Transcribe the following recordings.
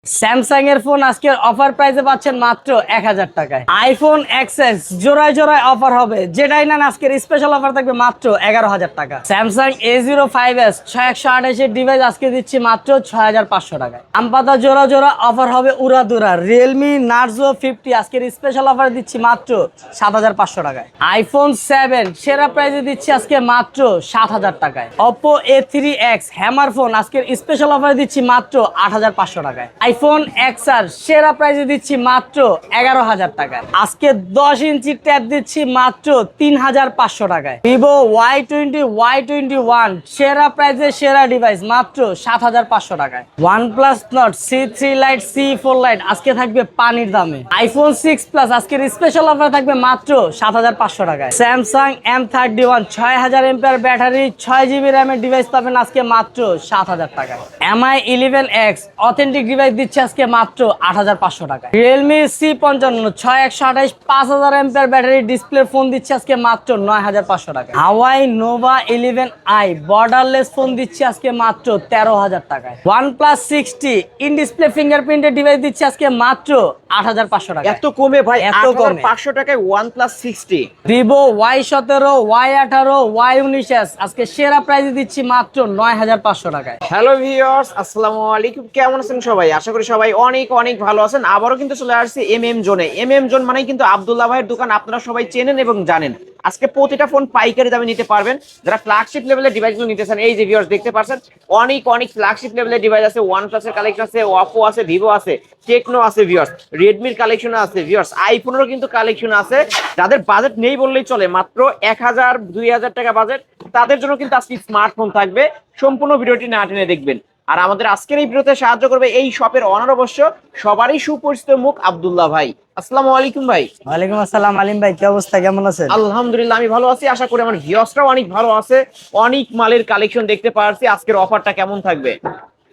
Samsung এর phone আজকের offer প্রাইসে পাচ্ছেন মাত্র 1000 টাকায়। আইফোন এক্সএস জোড়ায় জোড়ায় অফার হবে, যেটাই নেন আজকের স্পেশাল অফার থাকবে মাত্র 11000 টাকা। স্যামসাং A05s 6128 এর ডিভাইস আজকে দিচ্ছি মাত্র 6500 টাকায়। আমপাতা জোড়া জোড়া অফার হবে উড়াদুরা। রিয়েলমি নার্জো 50 আজকের স্পেশাল অফার দিচ্ছি মাত্র 7500 টাকায়। আইফোন 7 সেরা প্রাইসে দিচ্ছি আজকে মাত্র 7000 টাকায়। Oppo A3x হ্যামার ফোন আজকের স্পেশাল অফার দিচ্ছি মাত্র 8500 টাকায়। আইফোন XR সেরা প্রাইসে দিচ্ছি মাত্র 11000 টাকায়। আজকে 10 ইঞ্চি ট্যাব দিচ্ছি মাত্র 3500 টাকায়। ভিভো Y20 Y21 সেরা প্রাইসে সেরা ডিভাইস মাত্র 7500 টাকায়। OnePlus Nord C3 Lite C4 Lite আজকে থাকবে পানির দামে। আইফোন 6 Plus আজকের স্পেশাল অফার থাকবে মাত্র 7500 টাকায়। Samsung M31 6000 mAh battery 6GB RAM এর ডিভাইস পাবেন আজকে মাত্র 7000 টাকায়। MI 11X অথেন্টিক ডিভাইস দিচ্ছে আজকে মাত্র 8500 টাকায়। Realme C55 6128 5000 mAh battery display phone দিচ্ছে আজকে মাত্র 9500 টাকায়। Huawei Nova 11i borderless phone দিচ্ছে আজকে মাত্র 13000 টাকায়। OnePlus 60 ইন ডিসপ্লে ফিঙ্গারপ্রিন্টের ডিভাইস দিচ্ছে আজকে মাত্র 8500 টাকা। এত কমে ভাই, এত কমে 8500 টাকায় OnePlus 60। Vivo Y17 Y18 Y19s আজকে সেরা প্রাইসে দিচ্ছি মাত্র 9500 টাকায়। হ্যালো ভিউয়ার্স, আসসালামু আলাইকুম। কেমন আছেন সবাই? আশা করি সবাই অনেক অনেক ভালো আছেন। আবারও কিন্তু চলে আসছি এমএম জোনে। এমএম জোন মানেই কিন্তু আব্দুল্লাহ ভাইয়ের দোকান, আপনারা সবাই চেনেন এবং জানেন। আজকে প্রতিটা ফোন পাইকারি দামে নিতে পারবেন। যারা ফ্ল্যাগশিপ লেভেলের ডিভাইসগুলো নিতে চান, এই যে ভিউয়ার্স দেখতে পাচ্ছেন অনেক অনেক ফ্ল্যাগশিপ লেভেলের ডিভাইস আছে। OnePlus এর কালেকশন আছে, Oppo আছে, Vivo আছে, টেকনো আছে ভিউয়ার্স, Redmi এর কালেকশন আছে ভিউয়ার্স, আইফোনেরও কিন্তু কালেকশন আছে। যাদের বাজেট নেই বললেই চলে, মাত্র 1000 2000 টাকা বাজেট, তাদের জন্য কিন্তু আজকে স্মার্টফোন থাকবে। সম্পূর্ণ ভিডিওটি না টেনে দেখবেন। আর আমাদের আজকের এই ভিডিওতে সাহায্য করবে এই শপের অনার, অবশ্য সবারই সুপরিচিত মুখ, আব্দুল্লাহ ভাই। আসসালামু আলাইকুম ভাই। ওয়ালাইকুম আসসালাম আলিম ভাই, কি অবস্থা, কেমন আছেন? আলহামদুলিল্লাহ আমি ভালো আছি, আশা করি আমার ভিউয়ার্সরাও অনেক ভালো আছে। অনেক মালের কালেকশন দেখতে পারছি। আজকের অফারটা কেমন থাকবে?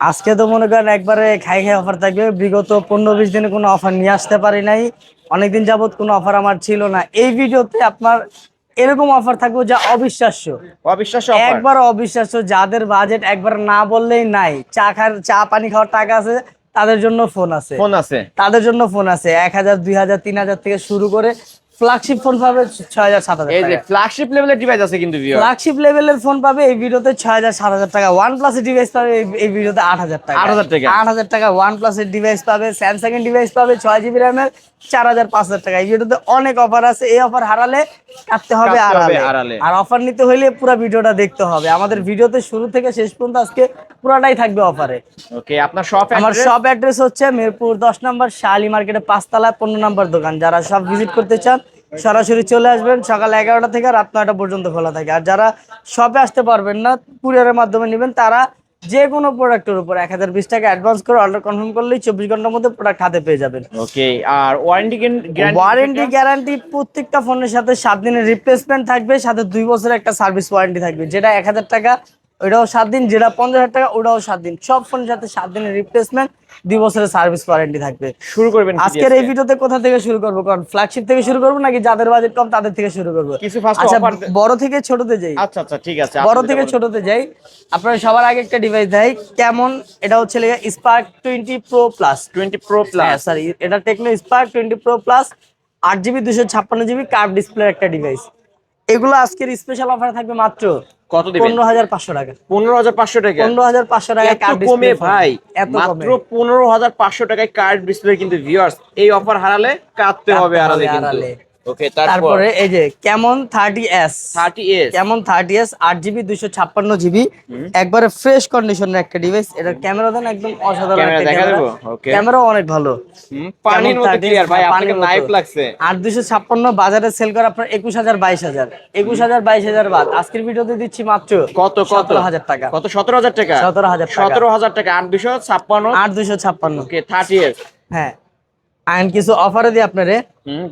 আজকে তো মনে করেন একবারে খাই খাই অফার থাকবে। বিগত 15-20 দিনে কোনো অফার নিয়ে আসতে পারি নাই, অনেকদিন যাবত কোনো অফার আমার ছিল না। এই ভিডিওতে আপনার এরকম অফার থাকবে যা অবিশ্বাস্য, অবিশ্বাস্য অফার। একবার অবিশ্বাস্য। যাদের বাজেট একবার না বললেই নাই, চা পানি খাওয়ার টাকা আছে, তাদের জন্য ফোন আছে। তাদের জন্য ফোন আছে 1000 2000 3000 থেকে শুরু করে ফ্ল্যাগশিপ ফোন পাবে 6000 7000 এই যে টাকা। ফ্ল্যাগশিপ লেভেলের ডিভাইস আছে কিন্তু ভিউয়ার। ফ্ল্যাগশিপ লেভেলের ফোন পাবে এই ভিডিওতে 6000 7000 টাকা। OnePlus এর ডিভাইস পাবে এই ভিডিওতে 8000 টাকা। 8000 টাকা OnePlus এর ডিভাইস পাবে। Samsung এর ডিভাইস পাবে 6GB RAM এর 4000 5000 টাকা। এই ভিডিওতে অনেক অফার আছে। এই অফার হারালে কাটতে হবে আড়ালে। আর অফার নিতে হলে পুরো ভিডিওটা দেখতে হবে। আমাদের ভিডিওতে শুরু থেকে শেষ পর্যন্ত আজকে পুরোটাই থাকবে অফারে। ওকে, আপনার শপ আমার শপ অ্যাড্রেস হচ্ছে মিরপুর 10 নম্বর শালি মার্কেটে 5 তলা 15 নম্বর দোকান। যারা সব ভিজিট করতে চান সরাসরি চলে আসবেন। সকাল 11টা থেকে রাত 9টা পর্যন্ত খোলা থাকে। আর যারা শপে আসতে পারবেন না, কুরিয়ারের মাধ্যমে নেবেন, তারা যে কোনো প্রোডাক্টের উপর 1020 টাকা অ্যাডভান্স করে অর্ডার কনফার্ম করলেই 24 ঘন্টার মধ্যে প্রোডাক্ট হাতে পেয়ে যাবেন। ওকে, আর ওয়ারেন্টি গ্যারান্টি প্রত্যেকটা ফোনের সাথে 7 দিনের রিপ্লেসমেন্ট থাকবে, সাথে 2 বছরের একটা সার্ভিস ওয়ারেন্টি থাকবে। যেটা 1000 টাকা ওইটাও 7 দিন, যেটা 50000 টাকা ওটাও 7 দিন। সব ফোনের সাথে 7 দিনের রিপ্লেসমেন্ট, 2 বছরের সার্ভিস ওয়ারেন্টি থাকবে। শুরু করবেন আজকের এই ভিডিওতে কোথা থেকে শুরু করব? কারণ ফ্ল্যাগশিপ থেকে শুরু করব নাকি যাদের বাজেট কম তাদের থেকে শুরু করব? কিছু ফার্স্ট আচ্ছা, অফার। বড় থেকে ছোটতে যাই। আচ্ছা আচ্ছা ঠিক আছে, বড় থেকে ছোটতে যাই। আপনারা সবার আগে একটা ডিভাইস দেয় কেমন, এটা হচ্ছে Spark 20 Pro Plus। 20 Pro Plus, sorry, এটা Tecno Spark 20 Pro Plus 8GB 256GB curve ডিসপ্লের একটা ডিভাইস। এগুলো আজকের স্পেশাল অফার থাকবে মাত্র কত দিবেন? 15500 টাকা। 15500 টাকা। 15500 টাকা এত কার্ভ কমে ডিসপ্লে ভাই, এত মাত্র 15500 টাকায় কার্ড ডিসপ্লে কিন্তু ভিউয়ার্স। এই অফার হারালে কাটতে হবে আড়ালে কিন্তু। ওকে, তারপরে এই যে কেমন 30s। কেমন 30s 8GB 256GB একবারে ফ্রেশ কন্ডিশনের একটা ডিভাইস। এটার ক্যামেরা দেন একদম অসাধারণ একটা ক্যামেরা। ক্যামেরা অনেক ভালো, পানির মতো ক্লিয়ার ভাই, আপনাকে নাইফ লাগছে। 8256 বাজারে সেল করে আপনার 21000 22000 21000 22000 বাদ। আজকের ভিডিওতে দিচ্ছি মাত্র কত 17000 টাকা। কত? 17000 টাকা। 17000 টাকা 8256 8256। ওকে, 30s। হ্যাঁ, আইন কিছু অফারে দিই আপনারে।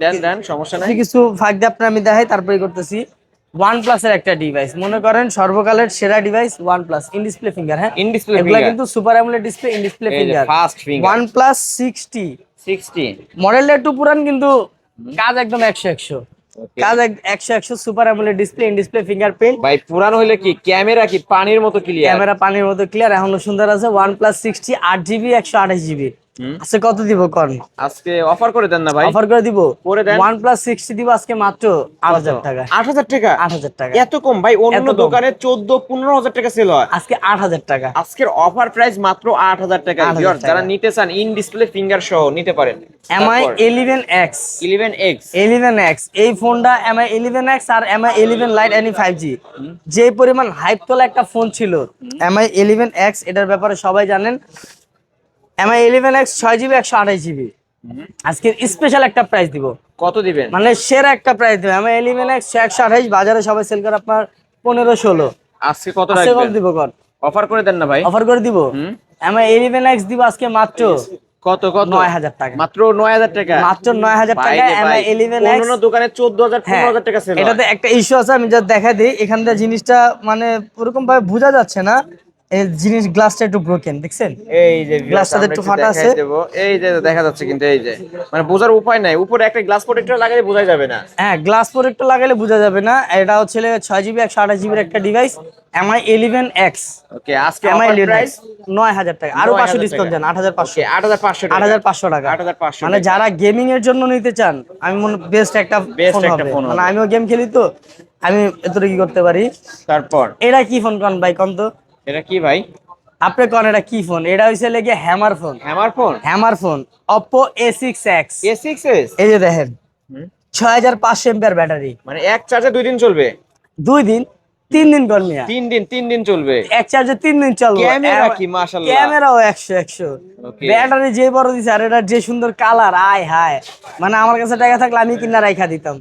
দেন সমস্যা নাই। কিছু ফাঁক দিয়ে আপনার আমি দেখাই, তারপরে করতেছি। OnePlus এর একটা ডিভাইস, মনে করেন সর্বকালের সেরা device OnePlus in display finger. হ্যাঁ, ইন ডিসপ্লে এগুলা কিন্তু super AMOLED display, in display finger, fast finger. OnePlus 60 মডেলটা একটু পুরান কিন্তু কাজ একদম 100 কাজ 100 super AMOLED display, in display fingerprint. ভাই পুরান হইলে কি ক্যামেরা পানির মতো ক্লিয়ার? ক্যামেরা পানির মতো ক্লিয়ার, এখনো সুন্দর আছে। OnePlus 60 8GB 128GB আজকে কত দিব কোন? আজকে অফার করে দেন না ভাই। অফার করে দিব, করে দেন। OnePlus 60 দিব আজকে মাত্র 8000 টাকা। 8000 টাকা? 8000 টাকা। এত কম ভাই? অন্য এত কম। দোকানে 14-15 হাজার টাকা সেল হয়, আজকে 8000 টাকা। আজকের অফার প্রাইস মাত্র 8000 টাকা। 8000 ভিউয়ার্স টাকা। যারা নিতে চান ইন ডিসপ্লে ফিঙ্গার সহ নিতে পারেন। MI তারপর 11X 11X 11X এই ফোনটা MI 11X আর MI 11 Lite Any 5G যে পরিমাণ হাইপ তোলা একটা ফোন ছিল। MI 11X এটার ব্যাপারে সবাই জানেন। MI 11X 6GB 128GB আজকে স্পেশাল একটা প্রাইস দিব। কত দিবেন? মানে সেরা একটা প্রাইস দিব। MI 11X 128 বাজারে সবাই সেল করে আপনার 15-16। আজকে কত আজকে কত রাখবেন? দিব কর? অফার করে দেন না ভাই। অফার করে দিব। MI 11X দিব আজকে মাত্র কত কত? 9000 টাকা। মাত্র 9000 টাকা? মাত্র 9000 টাকা MI 11X। অন্য দোকানে 14000-15000 টাকা সেল হয়। এটাতে একটা ইস্যু আছে, আমি যা দেখা দিই এখানটা জিনিসটা মানে ওরকম ভাবে বোঝা যাচ্ছে না। এই জিনিস গ্লাসটা একটু ব্রোকেন দেখছেন, এই যে গ্লাসটা একটু ফাটা আছে। এই যে দেখা যাচ্ছে কিন্তু এই যে মানে বোঝার উপায় নাই, উপরে একটা গ্লাস প্রোটেক্টর লাগালে বোঝা যাবে না। হ্যাঁ, গ্লাস প্রোটেক্টর লাগালে বোঝা যাবে না। এটা হচ্ছে 6GB 128GB এর একটা ডিভাইস MI 11X। ওকে, আজকে MI অফার 11X প্রাইস 9000 টাকা, আরো 500 9000 ডিসকাউন্ট দেন, 8500। 8500 টাকা। 8500 টাকা। 8500 মানে টাকা। যারা গেমিং এর জন্য নিতে চান, আমি মনে বেস্ট একটা Best ফোন একটা হবে। ফোন মানে হবে। আমিও গেম খেলি তো, আমি এতটুকু কি করতে পারি। তারপর এটা কি ফোন কোন ভাই কোন তো? এটা কি ভাই? আপনি কোন এটা কি ফোন? এটা হইছে লেগে hammer phone. Hammer phone? Hammer phone Oppo A6X। A6s? এই যে দেখেন 6500 এমপিআর ব্যাটারি, মানে এক চার্জে 2 দিন চলবে? 2 দিন 3 দিন করমিয়া 3 দিন চলবে। এক চার্জে 3 দিন চলবে। ক্যামেরা কি মাশাআল্লাহ। ক্যামেরাও 100 Okay. ব্যাটারি যে বড় দিছে আর এটা যে সুন্দর কালার, আয় হায়, মানে আমার কাছে টাকা থাকলে আমি কিনা রাইখা দিতাম।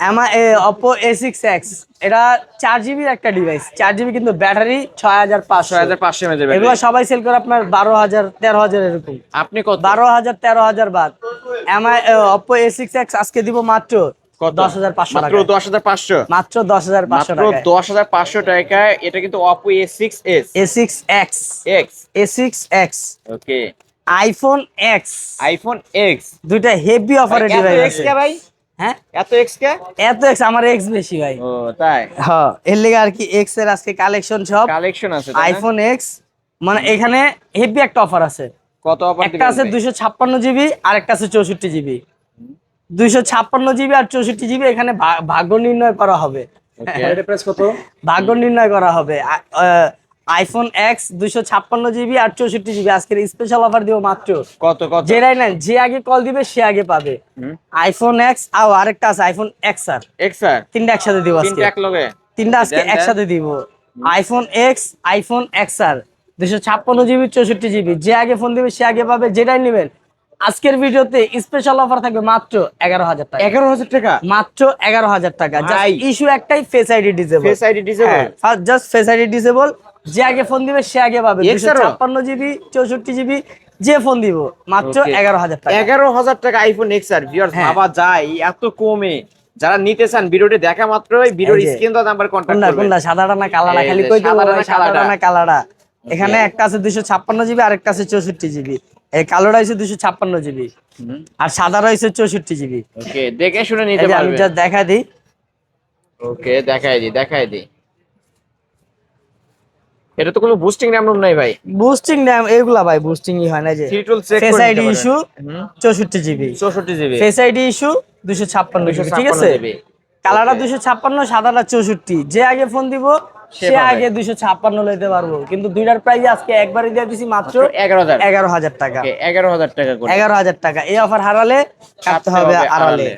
আমার Oppo A6X এটা 4GB একটা ডিভাইস, 4GB কিন্তু ব্যাটারি 6500। 6500 mAh battery. এগুলো সবাই সেল করে আপনার 12000 13000 এরকম। আপনি কত? 12000 13000 বাদ। আমার Oppo A6X আজকে দিব মাত্র কত? 10500 মাত্র টাকা। 10500? মাত্র 10500 মাত্র টাকা। 10500 টাকায় এটা কিন্তু Oppo A6s A6X X। A6X ওকে, আইফোন X আইফোন X দুইটা হেভি অফারে এত ডিভাইস X আছে। কে ভাই? হ্যাঁ, এত X কে? এত X আমার X বেশি ভাই। ও তাই? হ্যাঁ, এর লেগে আর কি X এর আজকে কালেকশন সব কালেকশন আছে তাই না? IPhone X। মানে এখানে হেভি একটা অফার আছে। কত অফার একটা আছে 256GB আর একটা আছে 64GB। 256GB আর 64GB এখানে ভাগ্য নির্ণয় করা হবে। এটা প্রাইস কত? ভাগ্য নির্ণয় করা হবে। আইফোন X 256GB আর 64GB আজকের স্পেশাল অফার দিব মাত্র কত কত? যেটাই নেন, যে আগে কল দিবে সে আগে পাবে। আইফোন X আর আরেকটা আছে আইফোন XR। XR তিনটা একসাথে দিব আজকে। তিনটা এক লগে? তিনটা আজকে দেন, দেন। একসাথে দিব। IPhone X, iPhone XR 256GB 64GB যে আগে ফোন দিবে সে আগে পাবে। যেটাই নেবেন আজকের ভিডিওতে স্পেশাল অফার থাকবে মাত্র 11000 টাকা। 11000 টাকা? মাত্র 11000 টাকা। ভাই। ইস্যু একটাই, face ID disable. Face ID disable? Just face ID disable. যে আগে ফোন দিবে সে আগে পাবে। XR 256GB 64GB যে ফোন দিব মাত্র 11000 টাকা। 11000 টাকা আইফোন XR। ভিউয়ার্স হ্যাঁ। ভাবা যায় এত কমে? যারা নিতে চান ভিডিওটি দেখা মাত্রই ভিডিওর এই যে। স্ক্রিন দাও নাম্বার কন্টাক্ট কোনটা করবেন। কোনটা সাদাটা না কালাটা? এই খালি যে কই দেবো সাদাটা না ভাই, সাদাটা কালাটা? না কালাটা। এখানে একটা আছে 256GB আর একটা আছে 64GB। এই কালোটা হইছে 256GB আর সাদাটা হইছে 64GB। ওকে, দেখে শুনে নিতে এই যে আমি পারবেন। জাস্ট দেখা দিই। ওকে, দেখাই দি। এটা তো কোনো বুস্টিং র‍্যাম নাই ভাই। বুস্টিং র‍্যাম এগুলা ভাই বুস্টিংই হয় না। যে থ্রি টুল চেক ফেস করে আইডি নিতে পারেন। Issue 64GB। 64GB। Face ID issue 256GB, ঠিক আছে? 256GB কালারটা 256, সাদাটা 64। যে আগে ফোন দিব সে সে পাবে। আগে 256 লইতে পারবো। কিন্তু দুইটার প্রাইস আজকে একবারই দিয়ে দিছি মাত্র 11000 11000 টাকা। ওকে, 11000 টাকা করে। 11000 টাকা। এই অফার হারালে কাটতে হবে আড়ালে।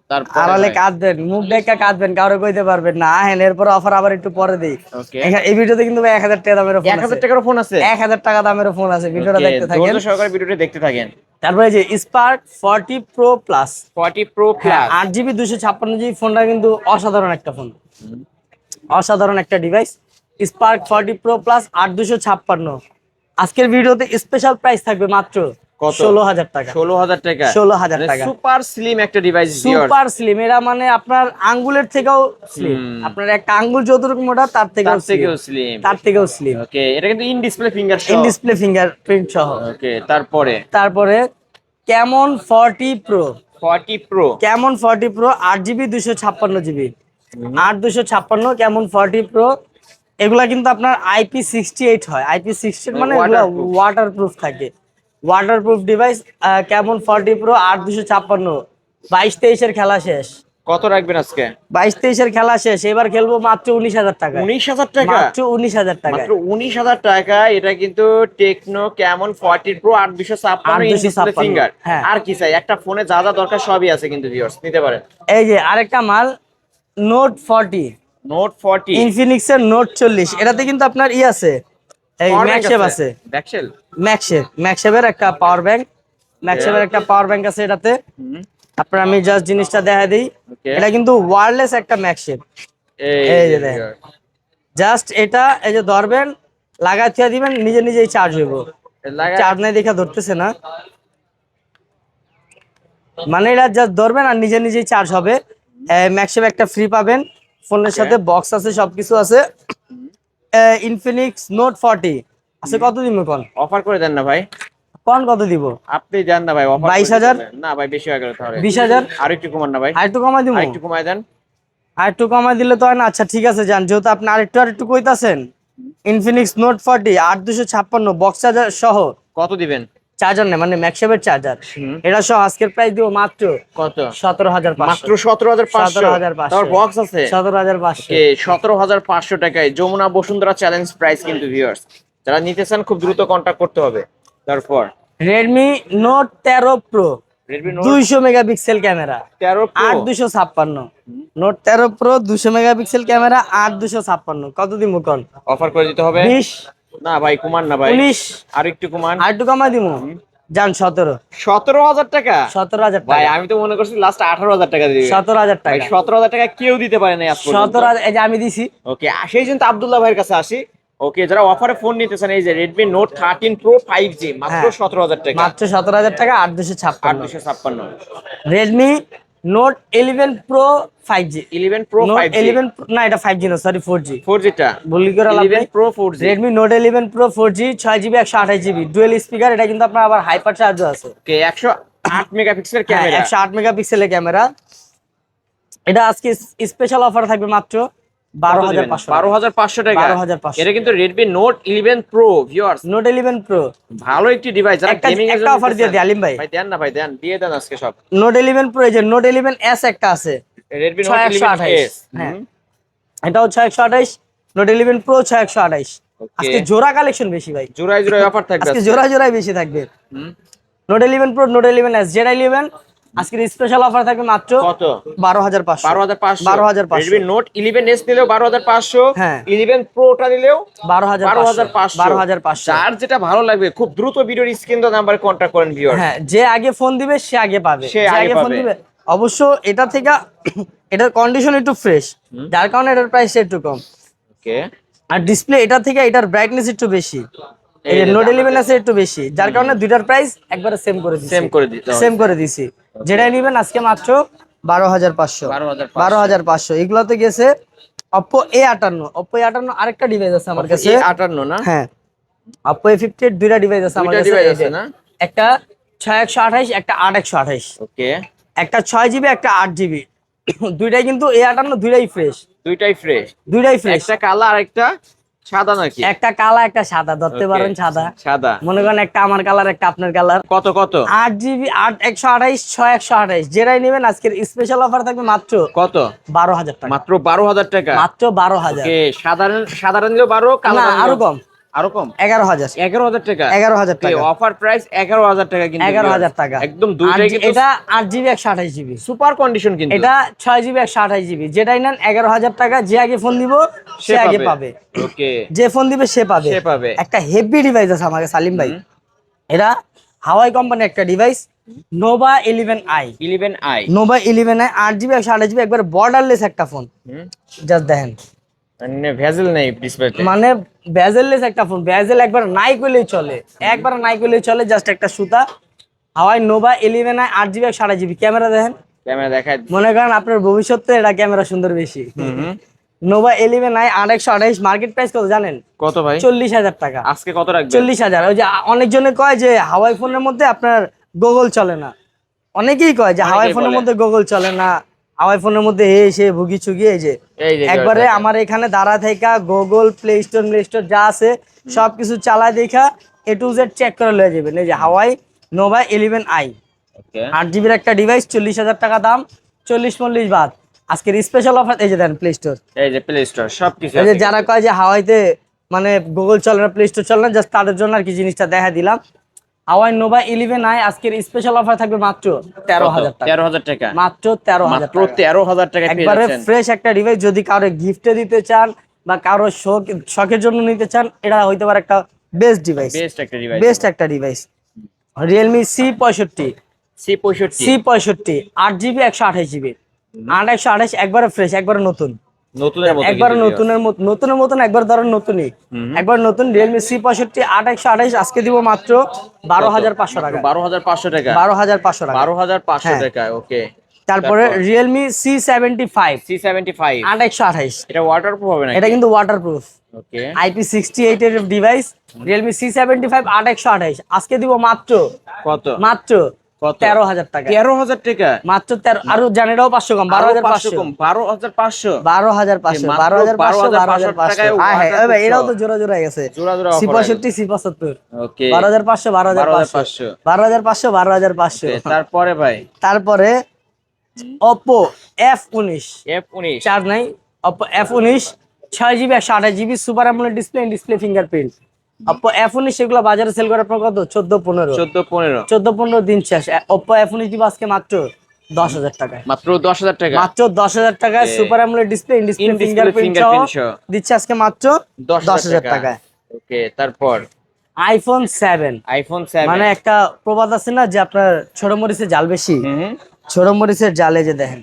তারপর আড়ালে কাঁদবেন, মুখ দেখা কাঁদবেন, কাউরে কইতে পারবেন না। আহেন এরপর অফার আবার একটু পরে দেই। ওকে, এই ভিডিওতে কিন্তু ভাই 1000 টাকা দামের ফোন আছে। 1000 টাকার ফোন আছে? 1000 টাকা দামের ফোন আছে। ভিডিওটা ওকে, দেখতে থাকেন। ধৈর্য সহকারে ভিডিওটি দেখতে থাকেন। তারপরে যে spark 40 Pro Plus 40 Pro Plus 8GB 256GB ফোনটা কিন্তু অসাধারণ একটা ফোন, অসাধারণ একটা ডিভাইস। স্পার্ক 40 Pro Plus 8256 আজকের ভিডিওতে স্পেশাল প্রাইস থাকবে মাত্র কত? 16000 টাকা। 16000 টাকা? 16000 টাকা। সুপার স্লিম একটা ডিভাইস। Super slim. এরা মানে আপনার আঙ্গুলের থেকেও স্লিম। আপনার একটা আঙ্গুল যতটুকু মোটা তার থেকেও স্লিম। তার থেকেও স্লিম। ওকে, এটা কিন্তু in display finger in display fingerprint সহ। ওকে, তারপরে Camon 40 Pro 40 Pro Camon 40 Pro 8GB 256GB 8256 Camon 40 Pro। এগুলা কিন্তু আপনার IP68 হয়। IP68 মানে এগুলা ওয়াটারপ্রুফ থাকে। ওয়াটারপ্রুফ ডিভাইস কেমন 40 প্রো 8256 22-23 এর খেলা শেষ। কত রাখবেন আজকে? 22-23 এর খেলা শেষ, এবার খেলবো মাত্র 19,000 টাকা। 19,000 টাকা? মাত্র 19,000 টাকা। মাত্র 19,000 টাকা। এটা কিন্তু টেকনো কেমন 40 প্রো 8256 ফিঙ্গার। হ্যাঁ। আর কি চাই? একটা ফোনে যা যা দরকার সবই আছে কিন্তু ভিউয়ার্স, নিতে পারেন। এই যে আরেকটা মাল নোট 40, নোট 40 ইনফিনিক্স এর নোট 40, এটাতে কিন্তু আপনার আছে, এই ম্যাক্সেভ আছে, ব্যাকশেল ম্যাক্সেভের একটা পাওয়ার ব্যাংক, ম্যাক্সেভের একটা পাওয়ার ব্যাংক আছে এটাতে। আপনার আমি জাস্ট জিনিসটা দেখা দিই, এটা কিন্তু ওয়্যারলেস একটা ম্যাক্সেভ। এই যে দেখেন, জাস্ট এটা এই যে ধরবেন, লাগাই থিয়া দিবেন, নিজে নিজেই চার্জ হইব। চার্জ নাই দেখা ধরতেছে না, মানে এটা জাস্ট ধরবেন আর নিজে নিজেই চার্জ হবে। ম্যাক্সেভ একটা ফ্রি পাবেন, ফোনের সাথে বক্স আছে, সবকিছু আছে। ইনফিনিক্স নোট 40 আছে, কত দিব কোন? অফার করে দেন না ভাই। কোন কত দিব? আপনি দেন না ভাই, অফার 22,000? না ভাই, বেশি হয়ে গেল তাহলে। 20,000? আর একটু কমান না ভাই, আর একটু কমাই দিব? আর একটু কমায় দেন। আর একটু কমাই দিলে তো হয় না। আচ্ছা ঠিক আছে, জান, যেহেতু আপনি আরেকটু কইতাছেন, ইনফিনিক্স নোট 40 8256 বক্স চার্জার সহ। কত দিবেন? চার্জার নেই, মানে ম্যাক্সেভের চার্জার, এটা সহ আজকের প্রাইস দিব মাত্র কত? 17,500। মাত্র 17,500। 17,500। তার বক্স আছে 17,500। ওকে, 17,500 টাকায় যমুনা বসুন্ধরা চ্যালেঞ্জ প্রাইস কিন্তু ভিউয়ার্স। যারা নিতে চান খুব দ্রুত কন্টাক্ট করতে হবে। তারপর Redmi note 13 pro, Redmi note 200 megapixel camera, 13 pro 8256। Note 13 pro 200 megapixel camera, 8256, কত দিব কোন? অফার করে দিতে হবে। 20? না ভাই, কুমান না ভাই, 19? আর একটু কুমান। আর একটু কমাই দিব, জান 17। 17,000 টাকা? 17,000 ভাই টাকা। আমি তো মনে করছি লাস্ট 18,000 টাকা দিবে। 17,000 ভাই টাকা। 17,000 টাকা কেউ দিতে পারে না আজ পর্যন্ত। 17,000 এই যে আমি দিছি। ওকে, সেই জন্য তো আব্দুল্লাহ ভাইয়ের কাছে আসি। ওকে, যারা অফারে ফোন নিতে চান, এই যে Redmi Note 13 Pro 5G মাত্র 17,000 টাকা। মাত্র 17,000 টাকা, 8256। 856। Redmi note 11 pro 5G। 11 Pro note 5G 11 না, এটা 5G না, সরি 4G। 4G টা ভুল করে 11 Pro 4G। Redmi note 11 pro 4G 6GB 128GB dual speaker, এটা কিন্তু আপনার আবার হাইপার চার্জও আছে। ওকে, 108 মেগাপিক্সেলের ক্যামেরা, 108 মেগাপিক্সেলের ক্যামেরা। এটা আজকে স্পেশাল অফার থাকবে মাত্র 12,500। 12,500 টাকা। 12,500। এটা কিন্তু Redmi Note 11 Pro viewers, note 11 pro ভালো একটি ডিভাইস। যারা গেমিং এর একটা জন্য অফার নিতে দিয়ে চান। দিই আলিম ভাই। ভাই দেন না ভাই, দেন, দিয়ে দেন আজকে সব। নোট 11 প্রো, এই যে নোট 11s একটা আছে, Redmi Note 6128। 11s। হ্যাঁ, এটাও 6128। Note 11 pro 6128। আজকে জোড়া কালেকশন বেশি ভাই, জোড়ায় জোড়ায় অফার থাকবে আজকে আজকে। জোড়ায় বেশি থাকবে। Note 11 pro, note 11s, Z 11 আজকের স্পেশাল অফার থাকবে মাত্র কত? 12,500। 12,500। 12,500। Redmi Note 11s নিলেও 12,500। হ্যাঁ। 11 Pro টা নিলেও 12,500। 12,500। যার যেটা ভালো লাগবে খুব দ্রুত ভিডিওর স্ক্রিন তো নাম্বারে কন্টাক্ট করেন ভিউয়ার। হ্যাঁ, যে আগে ফোন দিবে সে আগে পাবে, সে যে আগে ফোন পাবে। দিবে। অবশ্য এটা থেকে এটার কন্ডিশন একটু ফ্রেশ, যার কারণে এটার প্রাইস একটু কম। ওকে, আর ডিসপ্লে এটা থেকে এটার ব্রাইটনেস একটু বেশি, এই এই যে যে নোট আমাদের- 11 আছে একটু বেশি, যার কারণে দুইটার প্রাইস একবারে সেম করে দিছি। সেম করে দিছি। যেটা নেবেন আজকে মাত্র 12,500। 12,500। 12,500। এগুলোতে গেছে Oppo A58। Oppo A58 আরেকটা ডিভাইস আছে আমার কাছে। 58 না? হ্যাঁ, Oppo A58 দুইটা ডিভাইস আছে আমার দুইটা কাছে। ডিভাইস এই যে, আছে না? একটা 6128, একটা 8128। ওকে, একটা 6GB, একটা 8GB। দুইটাই কিন্তু A58, দুইটাই ফ্রেশ, দুইটাই ফ্রেশ। দুইটাই ফ্রেশ। একটা কালো আর একটা সাদা নাকি? একটা কালা, একটা সাদা, ধরতে Okay, পারেন সাদা। সাদা। মনে করেন একটা আমার কালার, একটা আপনার কালার। কত কত? 8GB 128 6128, যেটাই নেবেন আজকের স্পেশাল অফার থাকবে মাত্র কত? 12,000 টাকা। মাত্র 12,000 টাকা। মাত্র 12,000। ওকে, সাধারণ নিলেও 12, কালো না, নিলেও- আরো কম, আরো কম। 11,000। 11,000 টাকা। 11,000 টাকা। অফার প্রাইস 11,000 টাকা কিন্তু 11,000 টাকা। একদম দুইটাই কিন্তু এটা 8GB 128GB। সুপার কন্ডিশন কিন্তু। এটা 6GB 128GB, যেটাই নেন 11,000 টাকা। যে আগে ফোন দিব সে আগে পাবে। ওকে, যে ফোন দিবে সে পাবে। সে পাবে। একটা হেভি ডিভাইস আছে আমাকে সালিম ভাই, এটা হাওয়াই কোম্পানির একটা device, Nova 11i। 11i। Nova 11i 8GB 128GB, একবার বর্ডারলেস একটা ফোন। জাস্ট দেখেন, মানে ভেজেল নেই ডিসপ্লেতে। মানে বেজেললেস একটা ফোন। বেজেল একবার নাই করলেই চলে, একবার নাই করলেই চলে, জাস্ট একটা সুতা। Huawei Nova 11i 8GB 128GB। Camera দেখেন, ক্যামেরা দেখায়। মনে করেন আপনার ভবিষ্যতে এটা ক্যামেরা সুন্দর বেশি। নোভা 11i 8/128 মার্কেট প্রাইস কত জানেন? কত ভাই? 40,000 টাকা। আজকে কত রাখবেন? 40,000। ওই যে অনেকজনে কয় যে হাওয়াই ফোনের মধ্যে আপনার গুগল চলে না, অনেকেই কয় যে হাওয়াই ফোনের বলে। মধ্যে গুগল চলে না, হাওয়াই ফোনের মধ্যে সে ভুগি চুগি। এই যে এই যে একবারে দেখেন। আমার এখানে দাঁড়া থেকে গুগল, প্লে স্টোর যা আছে সবকিছু চালায় দেখা এ টু জেড চেক করে লয়ে যাবেন। এই যে হাওয়াই নোভা 11i, ওকে 8 জিবির একটা ডিভাইস, 40,000 টাকা দাম, 40-40 বাদ। আজকের স্পেশাল অফার এই যে দেন প্লে স্টোর। এই যে প্লে স্টোর সবকিছু এই যে আছে যারা কয় যে হাওয়াইতে মানে গুগল চলে না, প্লে স্টোর চলে না, জাস্ট তাদের জন্য আর কি জিনিসটা দেখা দিলাম। হাওয়াই নোভা 11i আজকের স্পেশাল অফার থাকবে মাত্র 13,000 টাকা। 13,000 টাকা, মাত্র 13,000 মাত্র টাকা। 13,000 টাকা পেয়ে একবারে যাচ্ছেন। ফ্রেশ একটা ডিভাইস, যদি কারো গিফটে দিতে চান বা কারো শখের জন্য নিতে চান, এটা হইতে পারে একটা বেস্ট ডিভাইস। বেস্ট একটা ডিভাইস, বেস্ট একটা device. Realme C65, C65 8 GB 128 GB, 128 একবারে ফ্রেশ, একবারে নতুন, নতুনের মতো একবারে কিন্তু নতুনের মতন, একবার ধরেন নতুনই, একবার নতুন। রিয়েলমি C65 8 128 আজকে দিব মাত্র 12,500 টাকা। 12,500 টাকা, 12,500 টাকা। 12,500 হ্যাঁ। টাকা। ওকে, তারপরে রিয়েলমি C75 C75 8 128, এটা ওয়াটারপ্রুফ হবে নাকি? এটা কিন্তু ওয়াটারপ্রুফ, ওকে, IP68 এর ডিভাইস। রিয়েলমি C75 8 128 আজকে দিব মাত্র কত? মাত্র কত? 13,000 টাকা। 13,000 টাকা মাত্র 13, আরো জানেরাও 500 কম, 12,500 কম, 12,500 12,500 মাত্র 12,500 12,500 টাকায় 12,500। হ্যাঁ waterproof হ্যাঁ, এটাও তো জোড়া জোড়া গেছে। জোড়া জোড়া offer C65 C75 ওকে 12,500 12,500 12,500 12,500। তারপরে ভাই তারপরে Oppo F19 F19 চার্জ নাই, Oppo F19 6 GB 128 GB, super AMOLED display, display fingerprint. Oppo F19 এগুলো বাজারে সেল করে আপনার কত? 14-15 দিন শেষ। Oppo F19 দিব আজকে মাত্র 10,000 টাকায়। মাত্র 10,000 টাকা, মাত্র 10,000 টাকায় super AMOLED display, display fingerprint সহ দিচ্ছে আজকে মাত্র 10,000 টাকায়। ওকে, তারপর iPhone 7 মানে একটা প্রবাদ আছে না যে আপনার ছোট মরিচের জাল বেশি, ছোট মরিচের জালে যে দেখেন,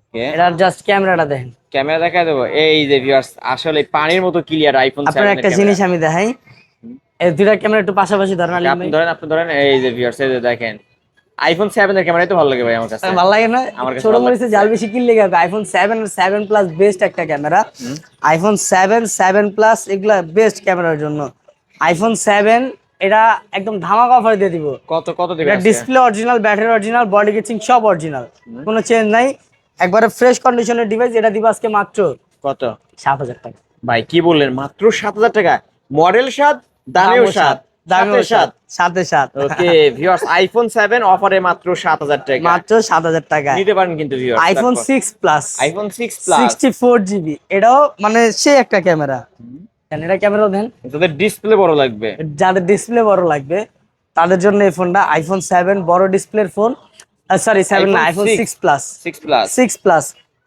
ওকে এটার জাস্ট ক্যামেরাটা দেখেন। ক্যামেরা দেখাই দেবো। এই যে ভিউয়ার্স, আসলে পানির মতো ক্লিয়ার iPhone 7 আপনার একটা জিনিস আমি দেখাই, এই দুইটা ক্যামেরা একটু পাশাপাশি ধরেন। আপনি ধরেন এই যে ভিউয়ার্স, এই যে দেখেন iPhone 7 এর ক্যামেরাই তো ভালো লাগে ভাই আমার কাছে। ভালো লাগে না? আমার কাছে ছোট মরিচের জাল বেশি কিনলে গেছে। iPhone 7 আর 7 প্লাস বেস্ট একটা ক্যামেরা। iPhone 7 7 প্লাস এগুলা বেস্ট ক্যামেরার জন্য। iPhone 7 এটা একদম ধামাকা অফার দিয়ে দিব। কত কত দিবেন? এটা display original, battery original, body casing সব অরিজিনাল, কোনো চেঞ্জ নাই, একবারে ফ্রেশ কন্ডিশনের ডিভাইস। এটা দিব আজকে মাত্র কত? 7,000 টাকা। ভাই কি বললেন? মাত্র 7,000 টাকা। মডেল 7, দামেও 7, দামেও 7, সাথে 7। ওকে ভিউয়ার্স, iPhone 7 অফারে মাত্র 7,000 টাকা, মাত্র 7,000 টাকা নিতে পারেন কিন্তু viewers. iPhone 6 plus, iPhone 6 plus 64 GB, এটাও মানে সে একটা ক্যামেরা। এটা ক্যামেরাও দেন, তোদের ডিসপ্লে বড় লাগবে, যাদের ডিসপ্লে বড় লাগবে তাদের জন্য এই ফোনটা। iPhone 7 বড় ডিসপ্লের ফোন, সরি 7 না, iPhone 6 plus, 6 plus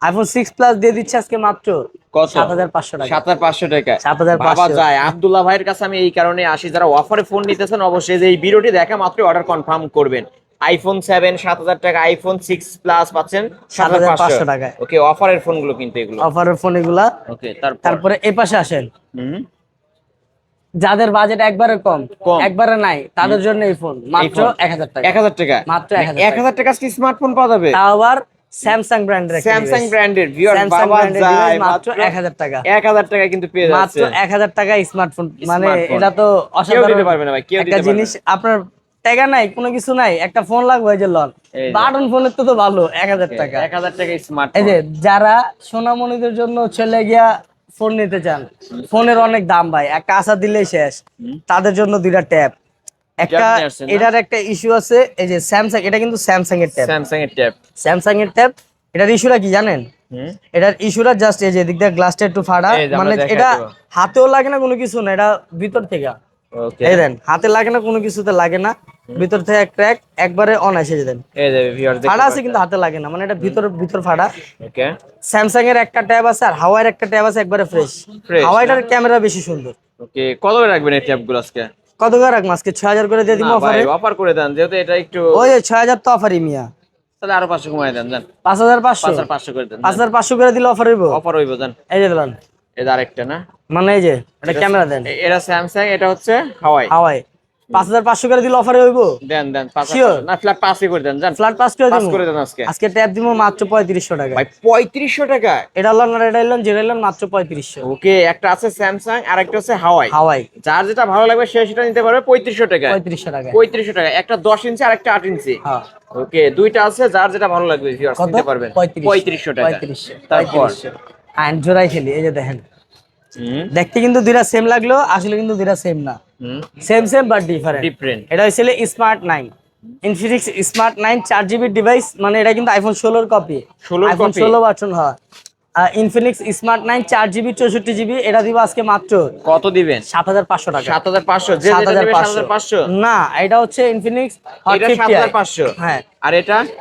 iPhone 6 plus দিয়ে দিচ্ছে আজকে মাত্র কত? 7,500 টাকা। 7,500 টাকা। 7,500 বাবা যায়। আব্দুল্লাহ ভাইয়ের কাছে আমি এই কারণে আসি, যারা অফারে ফোন নিতেছেন অবশ্যই যে এই ভিডিওটি দেখা মাত্র অর্ডার কনফার্ম করবেন। iPhone 7 7,000 টাকা, iPhone 6 প্লাস পাচ্ছেন 7,500 টাকায়। ওকে, অফারের ফোনগুলো কিন্তু এগুলো অফারের ফোন এগুলা। ওকে, তারপরে এই পাশে আসেন, হুম যাদের বাজেট একবারে কম, একবারে নাই, তাদের জন্য এই ফোন মাত্র 1,000 টাকা। 1,000 টাকা, মাত্র 1,000 টাকা কি স্মার্টফোন পাওয়া যাবে? তাও আবার স্যামসাং ব্র্যান্ডের, স্যামসাং ব্র্যান্ডের। ভিউয়ার বাবা যায়, মাত্র 1,000 টাকা। 1,000 টাকা কিন্তু পেয়ে যাচ্ছে, মাত্র 1,000 টাকা স্মার্টফোন। মানে স্মার্টফোন। এটা তো কেউ অসাধারণ দিতে পারবে না ভাই, কেউ দিতে একটা পারবে জিনিস। আপনার টাকা নাই, কোনো কিছু নাই, একটা ফোন লাগবে, এই যে লন এই যে। বাটন ফোনের তো ভালো 1,000 টাকা। 1,000 টাকা এই স্মার্টফোন। যে যারা সোনামণিদের জন্য চলে গিয়া ফোন নিতে চান, ফোনের অনেক দাম ভাই, একটা আশা দিলেই শেষ, তাদের জন্য দুইটা ট্যাব। একটা নিয়ে আসছেন না? এটার একটা ইস্যু আছে, এই যে স্যামসাং, এটা কিন্তু স্যামসাং এর ট্যাব, স্যামসাং এর ট্যাব। স্যামসাং এর ট্যাব। এটার ইস্যুটা কি জানেন? এটার ইস্যুটা জাস্ট এই যে দিক দিয়ে গ্লাসটা একটু ফাড়া, এই যে আমরা মানে দেখাই এটা দেব। হাতেও লাগে না কোনো কিছু না, এটা ভিতর থেকে, ওকে, এই দেন হাতে লাগে না, কোনো কিছুতে লাগে না, ভিতর থেকে ক্র্যাক, একবারে অন এসে দেন, এই যে ভিউয়ার দেখতে ফাড়া আছে কিন্তু হাতে লাগে না, মানে এটা ভিতর ফাড়া। ওকে, স্যামসাং এর একটা ট্যাব আছে আর হাওয়াইয়ের একটা ট্যাব আছে, একবারে ফ্রেশ। Fresh, হাওয়াইটার ক্যামেরা বেশি সুন্দর। ওকে, কত করে রাখবেন এই ট্যাবগুলো আজকে? কত করে রাখবো আজকে? 6,000 করে দিয়ে দিব না ভাই, অফারে। অফার করে দেন, যেহেতু এটা একটু, ওই 6,000 তো অফারই মিয়া, তাহলে আরো 500 কমায় দেন, জান 5,500 5,500 করে দেন, 5,500 করে দিলে অফার হইব। অফার হইব জান। এই যে দিলাম, এটা আরেকটা না, মানে এই যে এটা ক্যামেরা দেন, এটা স্যামসাং, এটা হচ্ছে হাওয়াই। হাওয়াই 5,500 করে দিলে অফারে হইব। দেন 5,000 Sure? না, ফ্ল্যাট 5 করে দেন, জান ফ্ল্যাট 5 করে পাস দিব করে দেন আজকে। আজকে ট্যাব দিব মাত্র 3,500 টাকা। ভাই 3,500 টাকা। এটা হলো না, এটা হলো যেটা হলো মাত্র 3,500। ওকে, একটা আছে স্যামসাং আর একটা হচ্ছে হাওয়াই। হাওয়াই যার যেটা ভালো লাগবে সে সেটা নিতে পারবে 3,500 টাকা। 3,500 টাকা। 3,500 টাকা, একটা 10 ইঞ্চি আর একটা 8 ইঞ্চি। হ্যাঁ, ওকে, দুইটা আছে, যার যেটা ভালো লাগবে ভিউয়ার্স কত? নিতে পারবেন 3,500 টাকা। 3500। তারপর আইন জোড়াই খেলি, এই যে দেখেন দেখতে কিন্তু দুইটা সেম লাগলো, আসলে কিন্তু দুইটা সেম না, সেম বাট ডিফারেন্ট। এটা হয়েছিল smart 9 Infinix smart 9 4GB device, মানে এটা কিন্তু আইফোন 16 কপি, আইফোন 16 ভার্সন হয়। ইনফিনিক্স স্মার্ট 9 4GB 64GB, এটা দিব আজকে মাত্র কত দিবেন? 7500 টাকা। 7500, যে যেটা নেবে 7500 না, এটা হচ্ছে ইনফিনিক্স হট এটা 50i। 7500। হ্যাঁ, আর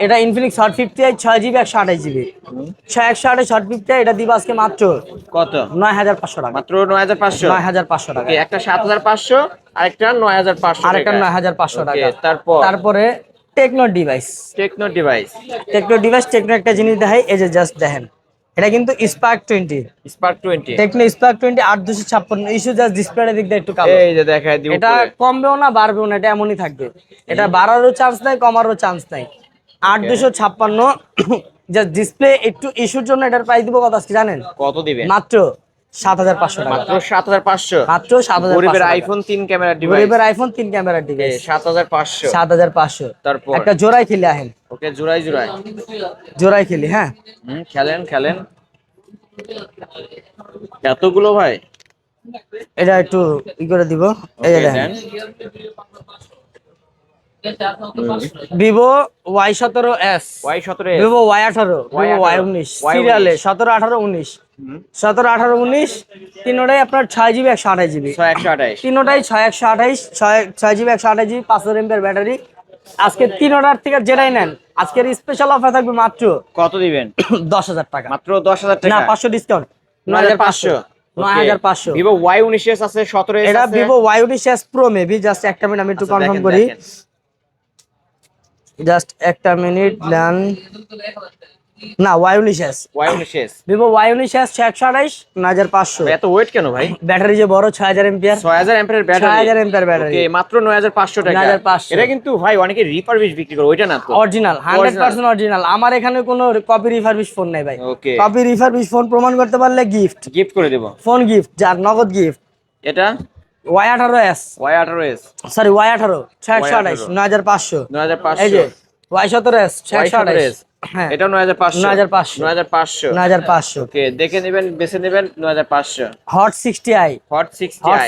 এটা Infinix hot 50i 6GB 128GB, 128 hot 50i, এটা দিব আজকে মাত্র কত? 9500 টাকা। মাত্র 9500। 9500 টাকা। ওকে, একটা 7500 আর একটা 9500 আর একটা টাকা। 9500 টাকা। ওকে, তারপরে Tecno device, Tecno device. Tecno একটা জিনিস দেখাই, এই যে জাস্ট দেখেন, এটা কিন্তু Spark 20, Spark 20, Tecno Spark 20 8256 issue, just ডিসপ্লের দিক দিয়ে একটু কালো। এই যে দেখাই দিব, এটা কমবেও না বাড়বেও না, এটা এমনই থাকবে, এটা বাড়ারও চান্স নাই, কমারও চান্স নাই। 8256 জাস্ট ডিসপ্লে একটু ইস্যুর জন্য এটার প্রাইস দিব কত আজকে জানেন? কত দিবেন? মাত্র 7500 টাকা। মাত্র 7500। মাত্র 7500। গরিবের আইফোন 3 ক্যামেরা ডিভাইস, গরিবের আইফোন 3 ক্যামেরার ডিভাইস 7500। 7500। তারপর একটা জোড়াই খেলে আহেন, ওকে, জোড়াই জোড়াই খেলি। হ্যাঁ, খেলেন এতগুলো ভাই, এটা একটু ই করে দিব। এই যে দেখেন, Vivo Y17s, Vivo Y18, Vivo Y19 সিরিয়ালে 17 18 19 17 18 19 তিনটাই আপনার 6GB 128GB, 128 তিনটাই 6GB 128GB 5000 mAh ব্যাটারি। আজকে তিনটার থেকে যেটাই নেন আজকের স্পেশাল অফার থাকবে মাত্র কত দিবেন? 10000 টাকা। মাত্র 10000 টাকা না, 500 ডিসকাউন্ট, 9500। 9500। ভিভো Y19s আছে, 17s এটা আছে। Vivo Y19s Pro maybe, just একটা মিনিট আমি একটু কনফার্ম করি, জাস্ট একটা মিনিট দেন। না, Y19s, ভিভো Y19s 128 9500। এত ওয়েট কেন ভাই? ব্যাটারি যে বড় 6000 mAh, 6000 এর ব্যাটারি, 6000 mAh ব্যাটারি। ওকে, মাত্র 9500 টাকা। 9500। এটা কিন্তু ভাই অনেকে রিফারবিশ বিক্রি করে, ওইটা না তো? Original, 100% original. আমার এখানে কোনো কপি রিফারবিশ ফোন নাই ভাই। ওকে, কপি রিফারবিশ ফোন প্রমাণ করতে পারলে গিফট করে দেব, ফোন গিফট, যার নগদ গিফট। এটা Y18s, সরি Y18 628 9500। 9500। এই যে Y17s 628, হ্যাঁ, এটা 9500। 9500। ওকে, দেখে নেবেন, বেছে নেবেন 9500। Hot 60i, hot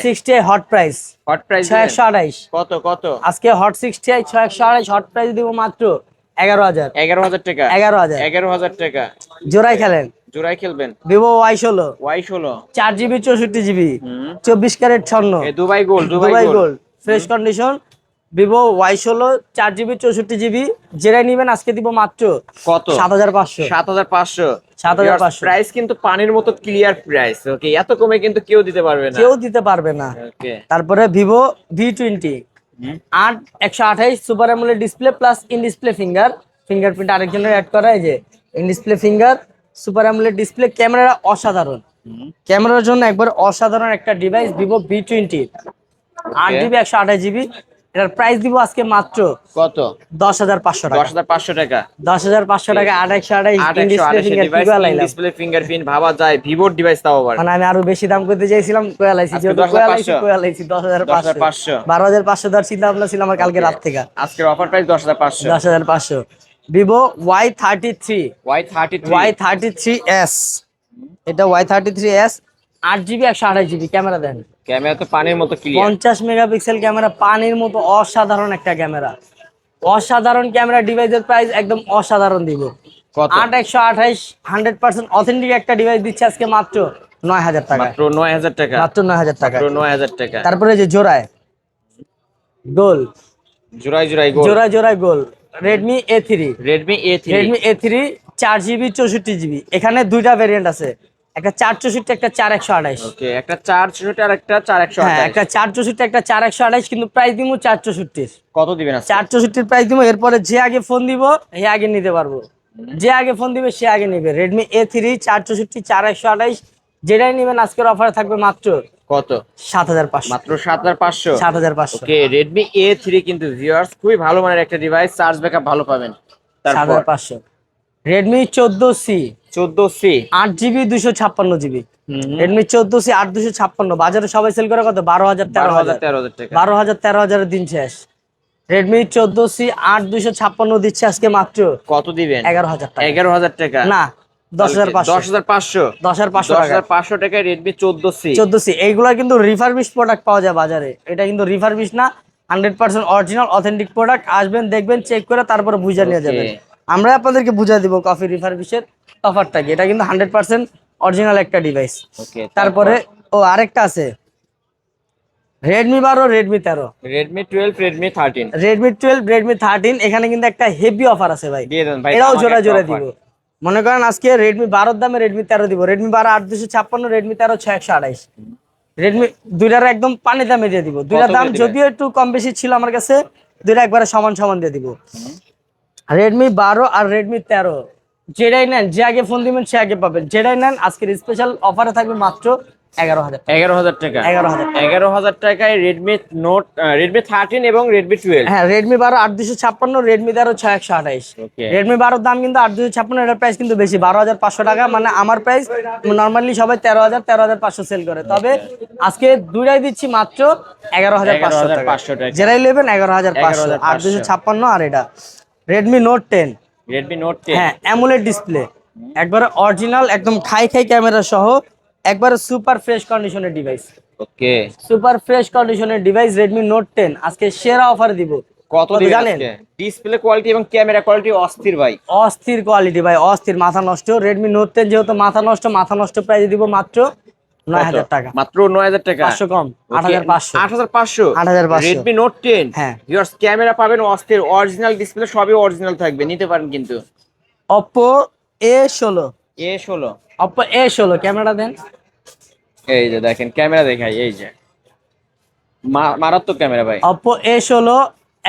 60i hot price, hot price 628। কত? আজকে হট 60i 628 হট প্রাইস দিব মাত্র 11000 টাকা। 11000 টাকা। জোড়াই খেলেন, জোড়াই খেলবেন। Vivo Y16 4GB 64GB 24 carat স্বর্ণ, Dubai gold, fresh condition. Vivo Y16 4GB 64GB, যেটাই নিবেন আজকে দিব মাত্র কত? 7500। 7500 প্রাইস কিন্তু পানির মতো ক্লিয়ার প্রাইস। ওকে, এত কমে কিন্তু কেউ দিতে পারবে না। ওকে, তারপরে Vivo V20 128 super AMOLED display plus in display fingerprint আরেকজনের অ্যাড করা, এই যে in display finger, super AMOLED display, camera অসাধারণ, ক্যামেরার জন্য একবার অসাধারণ একটা device Vivo V20 8GB 128GB। এটার প্রাইস দিব আজকে মাত্র কত? 10500 টাকা। 10500 টাকা। 10500 টাকা 828 ডিসপ্লে ফিঙ্গারপ্রিন্ট ভাবা যায়, ভিভোর ডিভাইস তাও আবার। মানে আমি আরো বেশি দাম করতে চাইছিলাম, কোয়ালাইছি 10500 12500 দর চিন্তা ভাবনা ছিল আমার কালকে রাত থেকে। আজকের অফার প্রাইস 10500। 10500। ভিভো Y33s, এটা Y33s 8GB 128GB, ক্যামেরা দেন, ক্যামেরা তো পানির মতো ক্লিয়ার, 50 মেগাপিক্সেল ক্যামেরা, পানির মতো অসাধারণ একটা ক্যামেরা, অসাধারণ ক্যামেরা। ডিভাইসের প্রাইস একদম অসাধারণ দিব, 8128 100% অথেন্টিক একটা ডিভাইস দিচ্ছে আজকে মাত্র 9000 টাকা। মাত্র 9000 টাকা। মাত্র 9000 টাকা। 9000 টাকা। তারপরে যে জোড়ায় গোল, জোড়ায় গোল, Redmi A3 4GB 64GB। এখানে দুইটা ভেরিয়েন্ট আছে, একটা 464 একটা 4128। ওকে, একটা 464 আর একটা 4128। হ্যাঁ, একটা 464 একটা 4128, কিন্তু প্রাইস দিব 464। কত দিবেন আজকে? 464 প্রাইস দিব। এরপরে যে আগে ফোন দিব সে আগে নিতে পারবো, যে আগে ফোন দিবে সে আগে নিবে। Redmi A3 464 4128, যেটাই নেবেন আজকের অফারে থাকবে মাত্র কত? 7500। মাত্র 7500। 7500। ওকে, Redmi A3 কিন্তু ভিউয়ার্স খুবই ভালো মানের একটা ডিভাইস, চার্জ ব্যাকআপ ভালো পাবেন। তারপর 7500। Redmi 14C 8GB 256GB, Redmi 14C 8256, বাজারে সবাই সেল করে কত? 12000 13000 টাকা। 12000 13000 দিন শেষ। Redmi 14C 8256 দিচ্ছে আজকে মাত্র কত দিবেন? 11000 টাকা। 11000 টাকা। না, 10,500 10,500 10,500 টাকা 10,500 টাকায় রেডমি 14C 14C এইগুলা কিন্তু রিফারবিশ প্রোডাক্ট পাওয়া যায় বাজারে, এটা কিন্তু রিফারবিশ না, 100% অরিজিনাল অথেন্টিক প্রোডাক্ট। আসবেন দেখবেন চেক করে তারপরে বুঝা নিয়ে যাবেন। আমরা আপনাদেরকে বুঝা দিব কফি রিফারবিশের অফারটা কি। এটা কিন্তু 100% অরিজিনাল একটা ডিভাইস। ওকে তারপরে আরেকটা আছে Redmi 12 Redmi 13 Redmi 12 Redmi 13 Redmi 12 Redmi 13 এখানে কিন্তু একটা হেভি অফার আছে ভাই, দিয়ে দেন ভাই, এটাও আমাকে জোড়া একটা জোড়া offer। দিব। মনে করেন আজকে রেডমি 12 দামে রেডমি 13 দিব, রেডমি 12 8,256, রেডমি 13 6,128। রেডমি দুইটার একদম পানি দামে দিয়ে দিব। দুইটার দাম করে যদিও একটু কম বেশি ছিল আমার কাছে, দুইটা একবারে সমান সমান দিয়ে দিব। রেডমি 12 আর রেডমি 13 যেটাই নেন, যে আগে ফোন দিবেন সে আগে পাবেন। যেটাই নেন আজকের স্পেশাল অফারে থাকবে মাত্র 11,000 11,000 টাকা 11,000 11,000 টাকায় রেডমি নোট রেডমি 13 এবং রেডমি 12। হ্যাঁ রেডমি 12 8,256, রেডমি 13 6,128। ওকে রেডমি 12 দাম কিন্তু 8,256, এটার প্রাইস কিন্তু বেশি 12,500 টাকা। মানে আমার প্রাইস নরমালি সবাই 13,500 সেল করে, তবে আজকে দুইটাই দিচ্ছি মাত্র 11,500 টাকা। 11,500 টাকা যেটাই নেবেন 11,500, 11,500 8,256। আর এটা রেডমি নোট 10, রেডমি নোট 10 হ্যাঁ অ্যামোলেড ডিসপ্লে, একবারে অরিজিনাল একদম খাই ক্যামেরা সহ, একবারে সুপার ফ্রেশ কন্ডিশনের ডিভাইস। ওকে সুপার ফ্রেশ কন্ডিশনের ডিভাইস রেডমি নোট 10 আজকে সেরা অফার দিব। কত দিবেন জানেন? আজকে? ডিসপ্লে কোয়ালিটি এবং ক্যামেরা কোয়ালিটি অস্থির ভাই, অস্থির কোয়ালিটি ভাই, অস্থির, মাথা নষ্ট। রেডমি নোট 10 যেহেতু মাথা নষ্ট প্রাইস দিব মাত্র 9,000 টাকা, মাত্র 9,000 টাকা 500 কম, 8,500 8,500 8,500 রেডমি নোট 10। হ্যাঁ। ভিউয়ার্স ক্যামেরা পাবেন অস্থির, অরিজিনাল ডিসপ্লে সবই অরিজিনাল থাকবে, নিতে পারেন কিন্তু। Oppo A16, A16 Oppo A16 camera দেন। এই যে দেখেন ক্যামেরা দেখাই, এই যে মারাত্মক ক্যামেরা ভাই। Oppo A16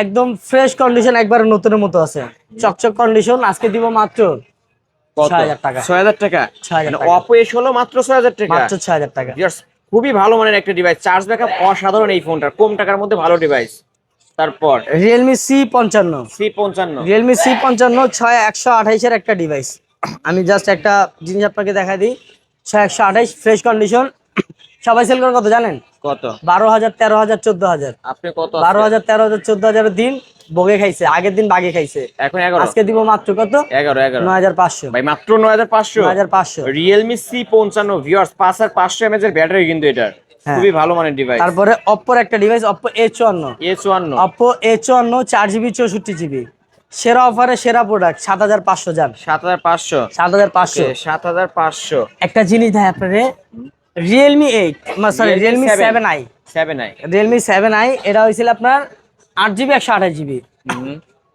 একদম ফ্রেশ কন্ডিশন, একবারে নতুনের মতো আছে, চকচক কন্ডিশন। আজকে দিব মাত্র কত? 6,000 টাকা 6,000 টাকা 6,000 মানে টাকা। Oppo A16 মাত্র 6,000 টাকা। মাত্র 6,000 টাকা। ভিউয়ার্স খুবই ভালো মানের একটা ডিভাইস, চার্জ ব্যাকআপ অসাধারণ এই ফোনটার, কম টাকার মধ্যে ভালো ডিভাইস। তারপর Realme C55, C55 Realme C55 6128 এর একটা ডিভাইস। আমি জাস্ট একটা জিনিস আপনাকে দেখাই দিই, 6128 ফ্রেশ কন্ডিশন। সবাই সেল করে কত জানেন? কত? 12,000 13,000 14,000। আপনি কত? 12,000 13,000 14,000 দিন বগে খাইছে, আগের দিন বাগে খাইছে। এখন 11 আজকে দিব মাত্র কত? 11 9,500 ভাই, মাত্র 9,500 9,500। Realme C55 ভিউয়ার্স 5,500 mAh এর ব্যাটারি কিন্তু এটা, হ্যাঁ। খুবই ভালো মানের ডিভাইস। তারপরে Oppo এর একটা device Oppo A54, A54 Oppo A54 4GB 64GB সেরা অফারে সেরা প্রোডাক্ট 7,500 যান 7,500 7,500। 7,500 একটা জিনিস দেয় আপনারে, Realme 8 sorry Realme 7i 7i Realme 7i এটা হয়েছিল আপনার 8GB 128GB।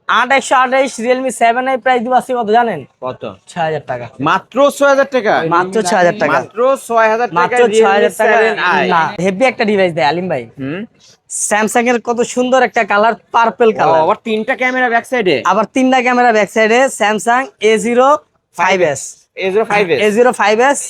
8 128 Realme 7i price দিব আজকে কত জানেন? কত? 6,000 টাকা মাত্র 6,000 টাকা মাত্র 6,000 টাকা মাত্র 6,000 টাকা মাত্র 6,000 টাকা। 7i। না হেভি একটা ডিভাইস দেয় আলিম ভাই, স্যামসাং এর কত সুন্দর একটা কালার, পার্পল কালার, আবার তিনটা ক্যামেরা ব্যাক সাইডে, আবার তিনটা ক্যামেরা ব্যাক সাইডে। Samsung A05s A05s A05s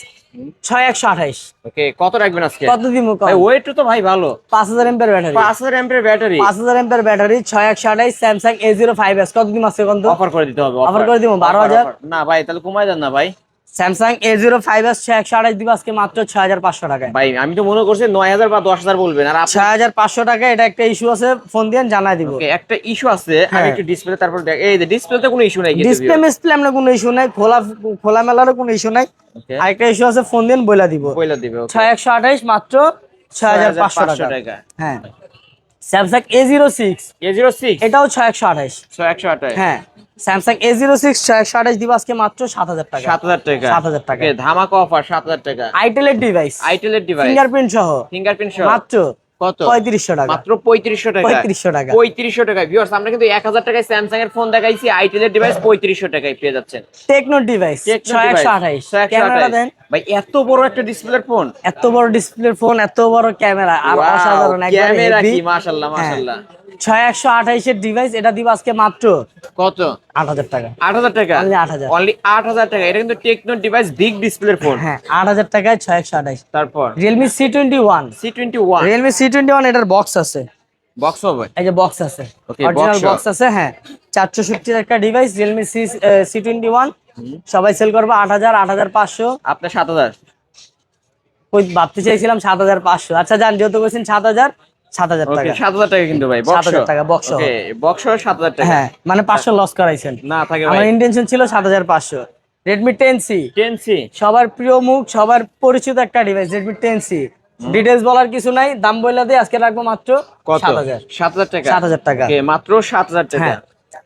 6128। ওকে কত রাখবেন আজকে? কত দিব ভাই ওয়েট তো ভাই ভালো, 5,000 MPR battery, 5,000 MPR battery, 5,000 MPR battery 6128 Samsung A05s কত দিব আজকে কত? অফার করে দিতে হবে, অফার করে দিব 12,000। না ভাই তাহলে কমায় দেন না ভাই। স্যামসাং A05s 6128 দিব আজকে মাত্র 6,500 টাকায়। ভাই আমি তো মনে করছি 9,000 বা 10,000 বলবেন, আর আপনি 6,500 টাকা। এটা একটা ইস্যু আছে, ফোন দিয়ে জানাই দিব। ওকে একটা ইস্যু আছে, আমি হ্যাঁ। একটু ডিসপ্লে তারপর দেখ, এই যে ডিসপ্লেতে কোনো ইস্যু নাই কিন্তু ডিসপ্লে মিসপ্লে আমরা কোনো ইস্যু নাই, খোলা মেলারও কোনো ইস্যু নাই। ওকে আরেকটা ইস্যু আছে, ফোন দিয়ে বইলা দিব। কইলা দিবে। ওকে 6128 মাত্র 6,500 টাকা। হ্যাঁ স্যামসাং A06 A06 এটাও 6128। 128 হ্যাঁ স্যামসাং A06 6128 দিব আজকে মাত্র 7,000 টাকা 7,000 টাকা 7,000 টাকা। ওকে ধামাকা অফার 7,000 টাকা। আইটেলের ডিভাইস, আইটেলের ডিভাইস ফিঙ্গারপ্রিন্ট সহ ফিঙ্গারপ্রিন্ট সহ মাত্র কত? 3,500 টাকা মাত্র 3,500 টাকা 3,500 টাকা। 3,500 টাকা ভিউয়ার্স, আমরা কিন্তু 1,000 টাকায় স্যামসাং এর ফোন দেখাইছি, আইটেলের ডিভাইস 3,500 টাকায় পেয়ে যাচ্ছেন। Tecno device Tecno 6128 device, camera দেন। ভাই এত বড় একটা ডিসপ্লের ফোন, এত বড় ডিসপ্লের ফোন, এত বড় ক্যামেরা, আর Wow, অসাধারণ একবারে ক্যামেরা হেভি। কি মাশাআল্লাহ মাশাআল্লাহ। 6128 এর ডিভাইস এটা দিব আজকে মাত্র কত? 8,000 টাকা 8,000 টাকা Only 8,000 অনলি 8,000 টাকা। এটা কিন্তু টেকনো ডিভাইস বিগ ডিসপ্লের ফোন। হ্যাঁ 8,000 টাকায় 6128। তারপর Realme C21 C21 Realme C21 এটার বক্স আছে, বক্স হবে, এই যে বক্স আছে, Okay, অরিজিনাল box বক্স আছে। হ্যাঁ 460 এর একটা ডিভাইস Realme C21 সবাই সেল করবে 8,000 8,500। আপনার 7,000 কই ভাবতে চাইছিলাম 7,500। আচ্ছা জান যেহেতু বলছেন 7,000 ওকে টাকা 7,000 টাকা কিন্তু ভাই বক্স 7,000 টাকা box সহ। ওকে বক্স 7,000 টাকা। হ্যাঁ মানে 500 লস করাইছেন, না থাকে আমার ভাই, ইন্টেনশন ছিল 7,500। রেডমি 10C 10C সবার প্রিয় মুখ, সবার পরিচিত একটা ডিভাইস রেডমি 10C। ডিটেইলস বলার কিছু নাই, দাম বলে দিয়ে আজকে রাখবো মাত্র কত? 7000 7000 টাকা। 7000 টাকা। ওকে, মাত্র 7000 টাকা। হ্যাঁ,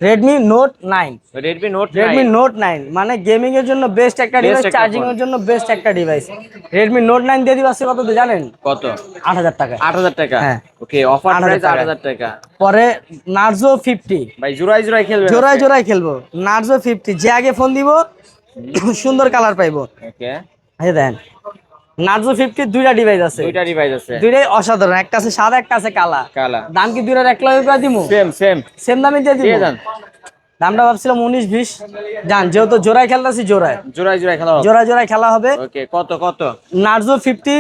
রেডমি নোট 9। রেডমি নোট 9 মানে গেমিং এর জন্য বেস্ট একটা Best ডিভাইস, একটা চার্জিং phone। এর জন্য বেস্ট একটা ডিভাইস। রেডমি নোট 9 দিয়ে দিবা কত দিয়ে জানেন? কত? 8000 টাকা। 8000 টাকা। হ্যাঁ। ওকে, অফার 8000 প্রাইস টাকা। 8000 টাকা। পরে নার্জো 50, ভাই জোড়ায় জোড়ায় খেলবেন? জোড়ায় জোড়ায় খেলবো। নার্জো 50 যে আগে ফোন দিব সুন্দর কালার পাইবো। ওকে, এই দেখেন নার্জো 50 দুইটা ডিভাইস আছে, দুইটা ডিভাইস আছে, দুইটাই অসাধারণ। একটা আছে সাদা, একটা আছে কালা। কালা। দাম কি দুইটার 1 লাখ করে দিমু? সেম সেম দামে দিয়ে দিয়ে দিব। দেন। দামটা ভাবছিলাম 19-20 জান, যেহেতু জোড়ায় খেলতেছি জোড়ায় জোড়ায় জোড়ায় খেলা হবে। জোড়ায় খেলা হবে। ওকে, কত? নার্জো 50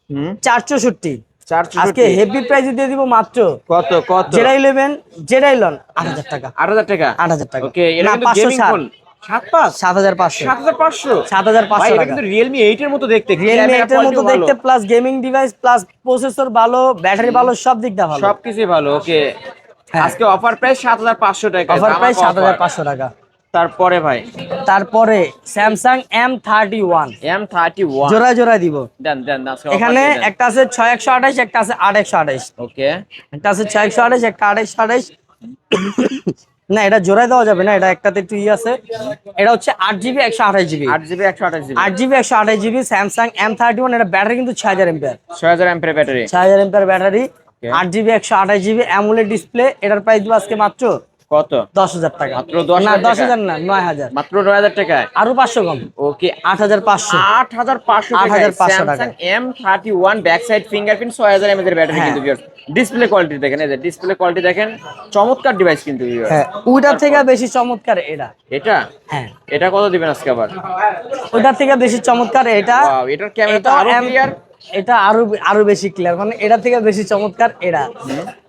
হুম, 464 464। আজকে হেভি প্রাইসে দিয়ে দিব মাত্র। কত? যেটাই নেবেন যেটাই লন 8000 টাকা। 8000 টাকা। 8000 টাকা। ওকে, এটা না, কিন্তু 500 গেমিং ছাড়। ফোন। 7500 7500 7500 ভাই, এটা টাকা। কিন্তু Realme 8 এর মতো দেখতে, রিয়েলমি ক্যামেরা 8 এর মতো কোয়ালিটি ভালো, দেখতে, plus gaming device, plus processor ভালো, ব্যাটারি ভালো, সব দিক দিয়ে ভালো। সবকিছু ভালো। ওকে, হ্যাঁ। আজকে অফার প্রাইস 7500 টাকা। অফার প্রাইস ধামাকা offer। 7500 টাকা। তারপরে ভাই তারপরে স্যামসাং M31 M31 জোড়ায় দিব। দেন আজকে এখানে একটা আছে 6128, একটা আছে 8128। ওকে, একটা আছে 6128, একটা 8128। না, এটা জোড়ায় দেওয়া যাবে না, এটা একটাতে একটু আছে। এটা হচ্ছে 8GB 128GB। 8GB 128GB 8GB 128GB Samsung M31। এটা ব্যাটারি কিন্তু 6000 mAh, 6000 MPR battery. 6000 mAh battery, Okay. 8GB 128GB AMOLED display. এটার প্রাইস দিব আজকে মাত্র কত? 10000 টাকা। মাত্র 10,000 না, টাকা? 10000 না, 9000। মাত্র 9000 টাকায়। আরো 500 কম, ওকে, 8500। 8500 টাকা। 8500 টাকা। Samsung M31 back side fingerprint 6000 mAh এর ব্যাটারি হ্যাঁ। কিন্তু ভিউয়ার্স। ডিসপ্লে কোয়ালিটি দেখেন, এই যে ডিসপ্লে কোয়ালিটি দেখেন, চমৎকার ডিভাইস কিন্তু ভিউয়ার্স। হ্যাঁ, ওইটার থেকে বেশি চমৎকার এটা। এটা হ্যাঁ, এটা কত দিবেন আজকে আবার? ওইটার থেকে বেশি চমৎকার এটা। ওয়াও, এটার ক্যামেরা তো এটা আরো ক্লিয়ার। এটা আরো বেশি ক্লিয়ার, মানে এটা থেকে বেশি চমৎকার এটা।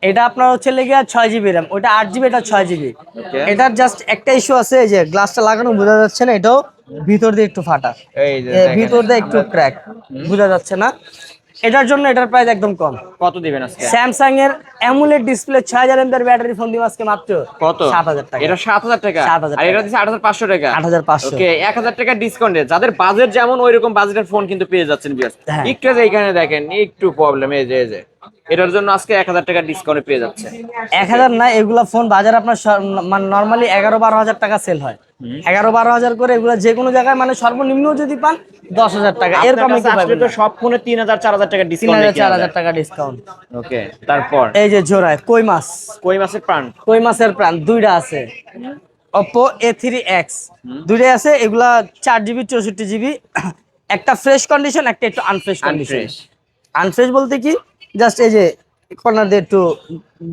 এটা আপনার হচ্ছে লেগে 6GB RAM, ওটা 8GB, এটা 6GB। Okay. এটার জাস্ট একটা ইস্যু আছে, এই যে গ্লাসটা লাগানো বোঝা যাচ্ছে না, এটাও ভিতর দিয়ে একটু ফাটা, এই যে এ, দেখেন। ভিতর দিয়ে একটু ক্র্যাক, বোঝা যাচ্ছে না। এটার জন্য এটার প্রাইস একদম কম। কত দিবেন আজকে? স্যামসাং এর AMOLED display 6000 mAh battery phone দিব আজকে মাত্র কত? 7000 টাকা। এটা 7000 টাকা। 7000 আর এটা টাকা। দিচ্ছে 8500 টাকা। 8500। ওকে, 1000 টাকা ডিসকাউন্টে যাদের বাজেট যেমন ওইরকম বাজেটের ফোন কিন্তু পেয়ে যাচ্ছেন ভিউয়ার্স। হ্যাঁ। একটু যে এখানে দেখেন একটু প্রবলেম, এই যে এটার জন্য আজকে 1000 টাকা ডিসকাউন্টে পেয়ে যাচ্ছে। 1000 না, এগুলা ফোন বাজার আপনার মানে নরমালি 11-12 হাজার টাকা সেল হয়। 11-12 হাজার করে এগুলা যে কোনো জায়গায়, মানে সর্বনিম্ন যদি পান 10,000 টাকা, এর আপনার কমে কাছে কি আসলে পাবেন তো না। সব ফোনে 3000-4000 টাকা ডিসকাউন্ট 3000-4000 টাকা ডিসকাউন্ট। ওকে, তারপর এই যে জোড়ায় কই মাছ, কই মাছের প্রাণ। কই মাছের প্রাণ দুইটা আছে। Oppo A3X দুইটাই আছে। এগুলা 4GB 64GB। একটা ফ্রেশ কন্ডিশন, একটা একটু আনফ্রেশ কন্ডিশন। Unfresh। আনফ্রেশ বলতে কি, জাস্ট এই যে কর্নার দিয়ে একটু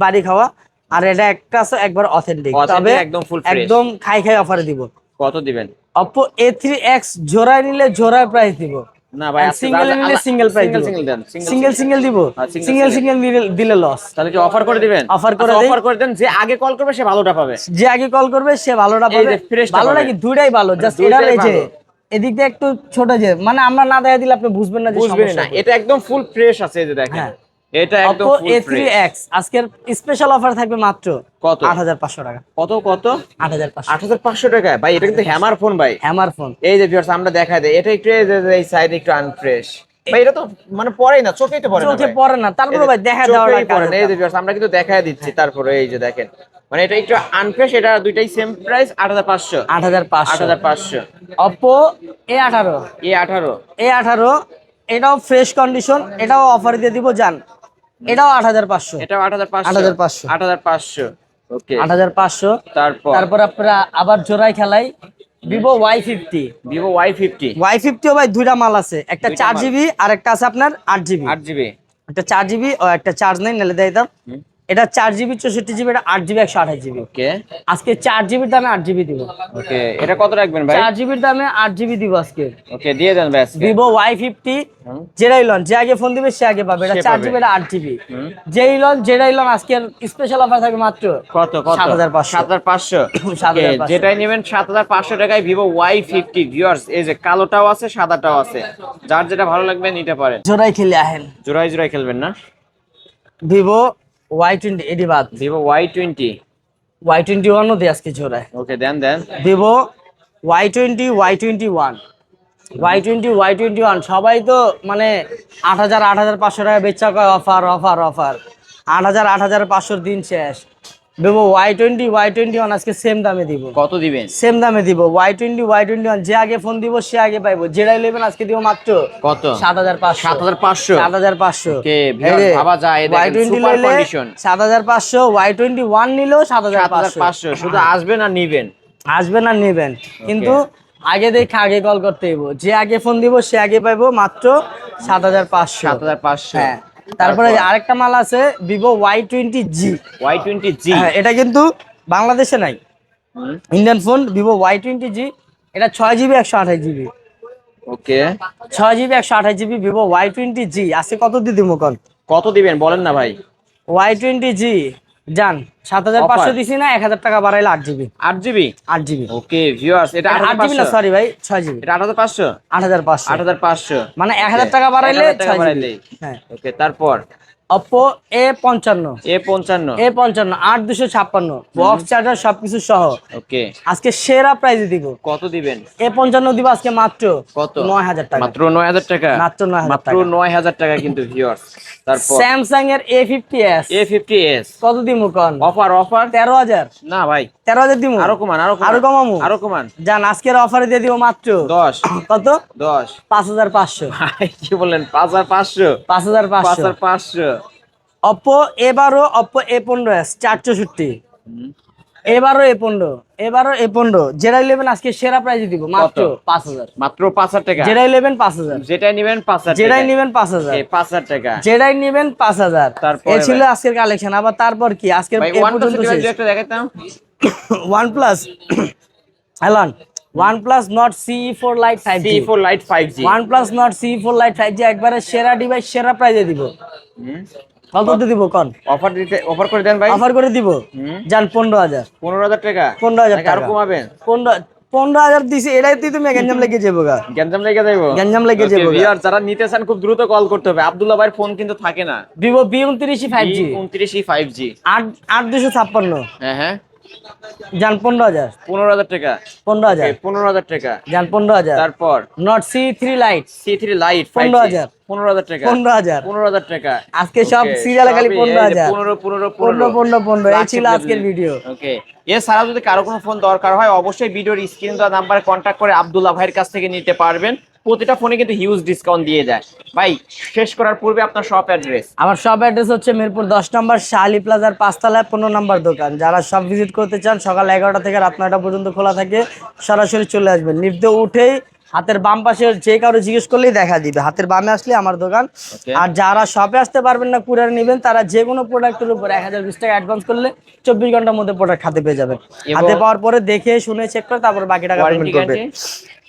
বাড়ি খাওয়া। আর এটা একটা আছে একবার অথেন্টিক, Authentic, তবে একদম full fresh। একদম খাই অফারে দিব। কত দিবেন? Oppo A3X জোড়ায় নিলে জোড়ায় প্রাইস দিব। না ভাই, আজকে সিঙ্গেল নিলে সিঙ্গেল প্রাইস দিব। সিঙ্গেল দেন, সিঙ্গেল দিব। হ্যাঁ, single সিঙ্গেল দিলে লস। তাহলে কি অফার করে দিবেন? Offer করে দেই। অফার করে দেন, যে আগে কল করবে সে ভালোটা পাবে। যে আগে কল করবে সে ভালোটা এই পাবে। যে fresh টা ভালো পাবে। নাকি দুইটাই ভালো, জাস্ট দুইটাই এটার এই যে ভালো। এদিক দিয়ে একটু ছোট, যে মানে আমরা না দেখা দিলে আপনি বুঝবেন না যে বুঝবেন সমস্যা না, কোথায়। এটা একদম ফুল ফ্রেশ আছে, এই যে দেখেন। হ্যাঁ। এটা একদম Oppo ফুল ফ্রেশ। A3X আজকের স্পেশাল অফার থাকবে মাত্র কত? 8500 টাকা। কত? 8500 8500 টাকা ভাই, এটা কিন্তু হ্যামার ফোন ভাই। Hammer phone. এই যে ভিউয়ার্স, আমরা দেখাই দেই, এটা একটু এই সাইড একটু আনফ্রেশ ভাই, এটা তো মানে পড়েই না, চোখেই তো পড়ে না চোখে ভাই। পড়ে না, তারপরে ভাই দেখা দেওয়াটা চোখেই পড়ে না। এই যে ভিউয়ার্স, আমরা কিন্তু দেখাই দিচ্ছি, তারপরে এই যে দেখেন, মানে এটা একটু আনফ্রেশ, এটা দুইটাই same price 8500। 8500। Oppo A18 A18 এটাও ফ্রেশ কন্ডিশন, এটাও অফার দিয়ে দিব জান। এটাও 8500। এটাও 8500। 8500। 8500। ওকে, 8500। তারপর আপনারা আবার জোড়ায় খেলাই Vivo Y50। Vivo Y50 Y50 ভাই দুইটা মাল আছে, একটা দুইটা মাল। 4GB আর একটা আছে আপনার 8GB। 8GB। একটা 4GB ও একটা চার্জ নেই, নালে দেয় দাম। এটা 4GB 64GB, এটা 8GB 128GB। ওকে, আজকে 4GB র দামে 8GB দিব। ওকে, এটা কত রাখবেন ভাই? 4GB র দামে 8GB দিব আজকে। ওকে, দিয়ে দেন ভাই আজকে। Vivo Y50 হুম। যেটাই লন, যে আগে ফোন দিবে সে আগে পাবে। এটা সে 4GB, পাবে। এটা 8GB। যেটাই লন আজকের স্পেশাল অফার থাকবে মাত্র কত? 7500। 7500। 7500 যেটাই নেবেন 7500 টাকায় Vivo Y50 ভিউয়ার্স। এই যে কালোটাও আছে, সাদাটাও আছে, যার যেটা ভালো লাগবে নিতে পারেন। জোড়াই খেলে আহেন। জোড়ায় খেলবেন না? Vivo Y20 এডি বাদ, Vivo Y20। Y21 ও দিয়ে আজকে জোড়ায়। ওকে, দেন। Vivo Y20 সবাই তো মানে 8,000 8,500 টাকা বেচা কয় অফার অফার অফার 8,000 দিন শেষ। ভিভো Y21 আজকে সেম দামে দিব। কত দিবেন? সেম দামে দিব। Y21 যে আগে ফোন দিব সে আগে পাইবো। যেটাই নেবেন আজকে দিব মাত্র কত? 7,500 7,500 ওকে ভিউয়ার্স ভাবা যায় দেখেন সুপার কন্ডিশন 7,500 Y21 নিলেও 7,500 শুধু আসবেন আর নিবেন। আসবেন আর নেবেন কিন্তু আগে দেখে আগে কল করতে হইব। যে আগে ফোন দিব সে আগে পাইবো মাত্র 7,500 হ্যাঁ। তারপরে আরেকটা মাল আছে ভিভো Y20G। হ্যাঁ, এটা কিন্তু বাংলাদেশে নাই, ইন্ডিয়ান ফোন ভিভো Y20G। এটা 6GB 128GB। ওকে 6GB 128GB ভিভো Y20G আজকে কত দিয়ে দিব কোন? কত দিবেন বলেন না ভাই। Y20G জান 7,500 দিছি না, 1,000 টাকা বাড়াইলে 8GB। 8GB ওকে ভিউয়ার্স এটা 8GB না, সরি ভাই 6GB। এটা 8,500 8,500 মানে 1,000 টাকা বাড়াইলে 6GB। হ্যাঁ ওকে তারপর Oppo A55 8,256 বক্স চার্জার সবকিছু সহ ওকে আজকে সেরা প্রাইসে দিব। কত দিবেন? A55 দিব আজকে মাত্র কত? 9,000 টাকা। মাত্র 9,000 টাকা। মাত্র 9,000 টাকা কিন্তু ভিউয়ার্স। তারপর স্যামসাং এর A50s কত দিমু কোন? অফার 13,000 না ভাই 13,000 দিমু। আরো কমামু জান আজকের অফারে দিয়ে দিব মাত্র 10 কত? 10 5,500 ভাই কি বলেন 5,500 5,500 Oppo Oppo A15s 464 এবারও A15 যেটা নেবেন আজকে সেরা প্রাইসে দিব মাত্র 5,000 মাত্র 5,000 টাকা। যেটাই নেবেন 5,000 যেটাই নেবেন 5,000 যেটাই নেবেন 5,000 5,000 টাকা যেটাই নেবেন 5,000। তারপর এই ছিল আজকের কালেকশন। আবার তারপর কি আজকের ভাই এই OnePlus পর্যন্ত ডিভাইস শেষ। একটা দেখাইতাম। OnePlus OnePlus Nord CE4 Lite 5G CE4 Lite 5G OnePlus Nord CE4 Lite 5G একবারে সেরা ডিভাইস সেরা প্রাইসে দিব। কত দিব কোন? অফার করে দেন ভাই। অফার করে দিব জান 15,000 টাকা 15,000 টাকা আর কমাবেন? 15,000 দিছি এটাই তুই তুমি গঞ্জাম লেগে যাবো গা। গঞ্জাম লেগে যাবো ভিউয়ার যারা নিতে চান খুব দ্রুত কল করতে হবে। আব্দুল্লাহ ভাইয়ের ফোন কিন্তু থাকে না। Vivo V29 5G 8,256 হ্যাঁ জান 15,000 টাকা 15,000 টাকা জান 15,000। তারপর Nord C3 Lite 15,000 15,000 টাকা 15,000 টাকা আজকে সব সিরিয়ালে খালি 15,000 15 এই ছিল লাখ আজকের ভিডিও। ওকে এছাড়াও যদি কারো কোনো ফোন দরকার হয় অবশ্যই ভিডিওর স্ক্রিন দেওয়া নাম্বারে কন্ট্যাক্ট করে আব্দুল্লাহ ভাইয়ের কাছ থেকে নিতে পারবেন। প্রতিটা ফোনে কিন্তু হিউজ ডিসকাউন্ট দিয়ে যায়। ভাই শেষ করার পূর্বে আপনার শপ অ্যাড্রেস। আমার শপ অ্যাড্রেস হচ্ছে মিরপুর 10 নম্বর শাহালি প্লাজার 5 তলায় 15 নম্বর দোকান। যারা সব ভিজিট করতে চান সকাল 11টা থেকে রাত 9টা পর্যন্ত খোলা থাকে, সরাসরি চলে আসবেন। লিফট দিয়ে উঠেই হাতের বাম পাশে যে কারো জিজ্ঞেস করলেই দেখা দিবে, হাতের বামে আসলে আমার দোকান। আর যারা শপে আসতে পারবেন না কুরিয়ার নেবেন তারা যে কোনো প্রোডাক্টের উপর 1,020 টাকা অ্যাডভান্স করলে 24 ঘন্টার মধ্যে প্রোডাক্ট হাতে পেয়ে যাবেন। হাতে পাওয়ার পরে দেখে শুনে চেক করে তারপর বাকি টাকা পেমেন্ট করবেন।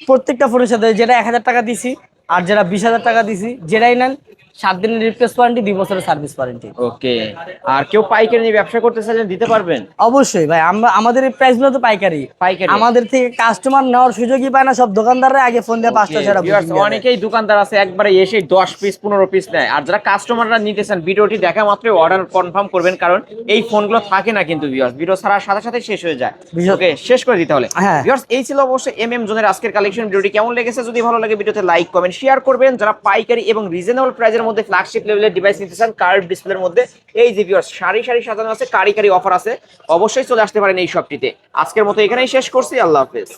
প্রত্যেকটা ফোনের সাথে যেটা 1,000 টাকা দিছি আর যেটা 20,000 টাকা দিছি যেটাই নেন 7 দিনের রিপ্লেস ওয়ারেন্টি 2 বছরের সার্ভিস ওয়ারেন্টি। ওকে আর কেউ পাইকারি নিয়ে ব্যবসা করতে চাইলে দিতে পারবেন? অবশ্যই ভাই, আমাদের এই প্রাইসগুলো তো পাইকারি। আমাদের থেকে কাস্টমার নেওয়ার সুযোগই পায় না, সব দোকানদাররা আগে ফোন দিয়ে 5টা ছাড়া। অনেকেই দোকানদার আছে একবারে এসে 10 পিস 15 পিস নেয়। আর যারা কাস্টমাররা নিতে চান ভিডিওটি দেখা মাত্রই অর্ডার কনফার্ম করবেন, কারণ এই ফোনগুলো থাকে না কিন্তু ভিউয়ার্স, ভিডিও ছাড়ার সাথে সাথে শেষ হয়ে যায়। ওকে শেষ করে দিতে হলে ভিউয়ার্স এই ছিল অবশ্যই এমএম জোনের আজকের কালেকশন। ভিডিওটি কেমন লেগেছে যদি ভালো লাগে ভিডিওতে লাইক কমেন্ট শেয়ার করবেন। যারা পাইকারি এবং রিজনেবল প্রাইসের মধ্যে ফ্ল্যাগশিপ লেভেলের ডিভাইস নিতে চান কার্ভ ডিসপ্লের মধ্যে, এই যে ভিউয়ার্স সারি সারি সাজানো আছে, কারি অফার আছে, অবশ্যই চলে আসতে পারেন এই শপটিতে। আজকের মতো এখানেই শেষ করছি, আল্লাহ হাফেজ।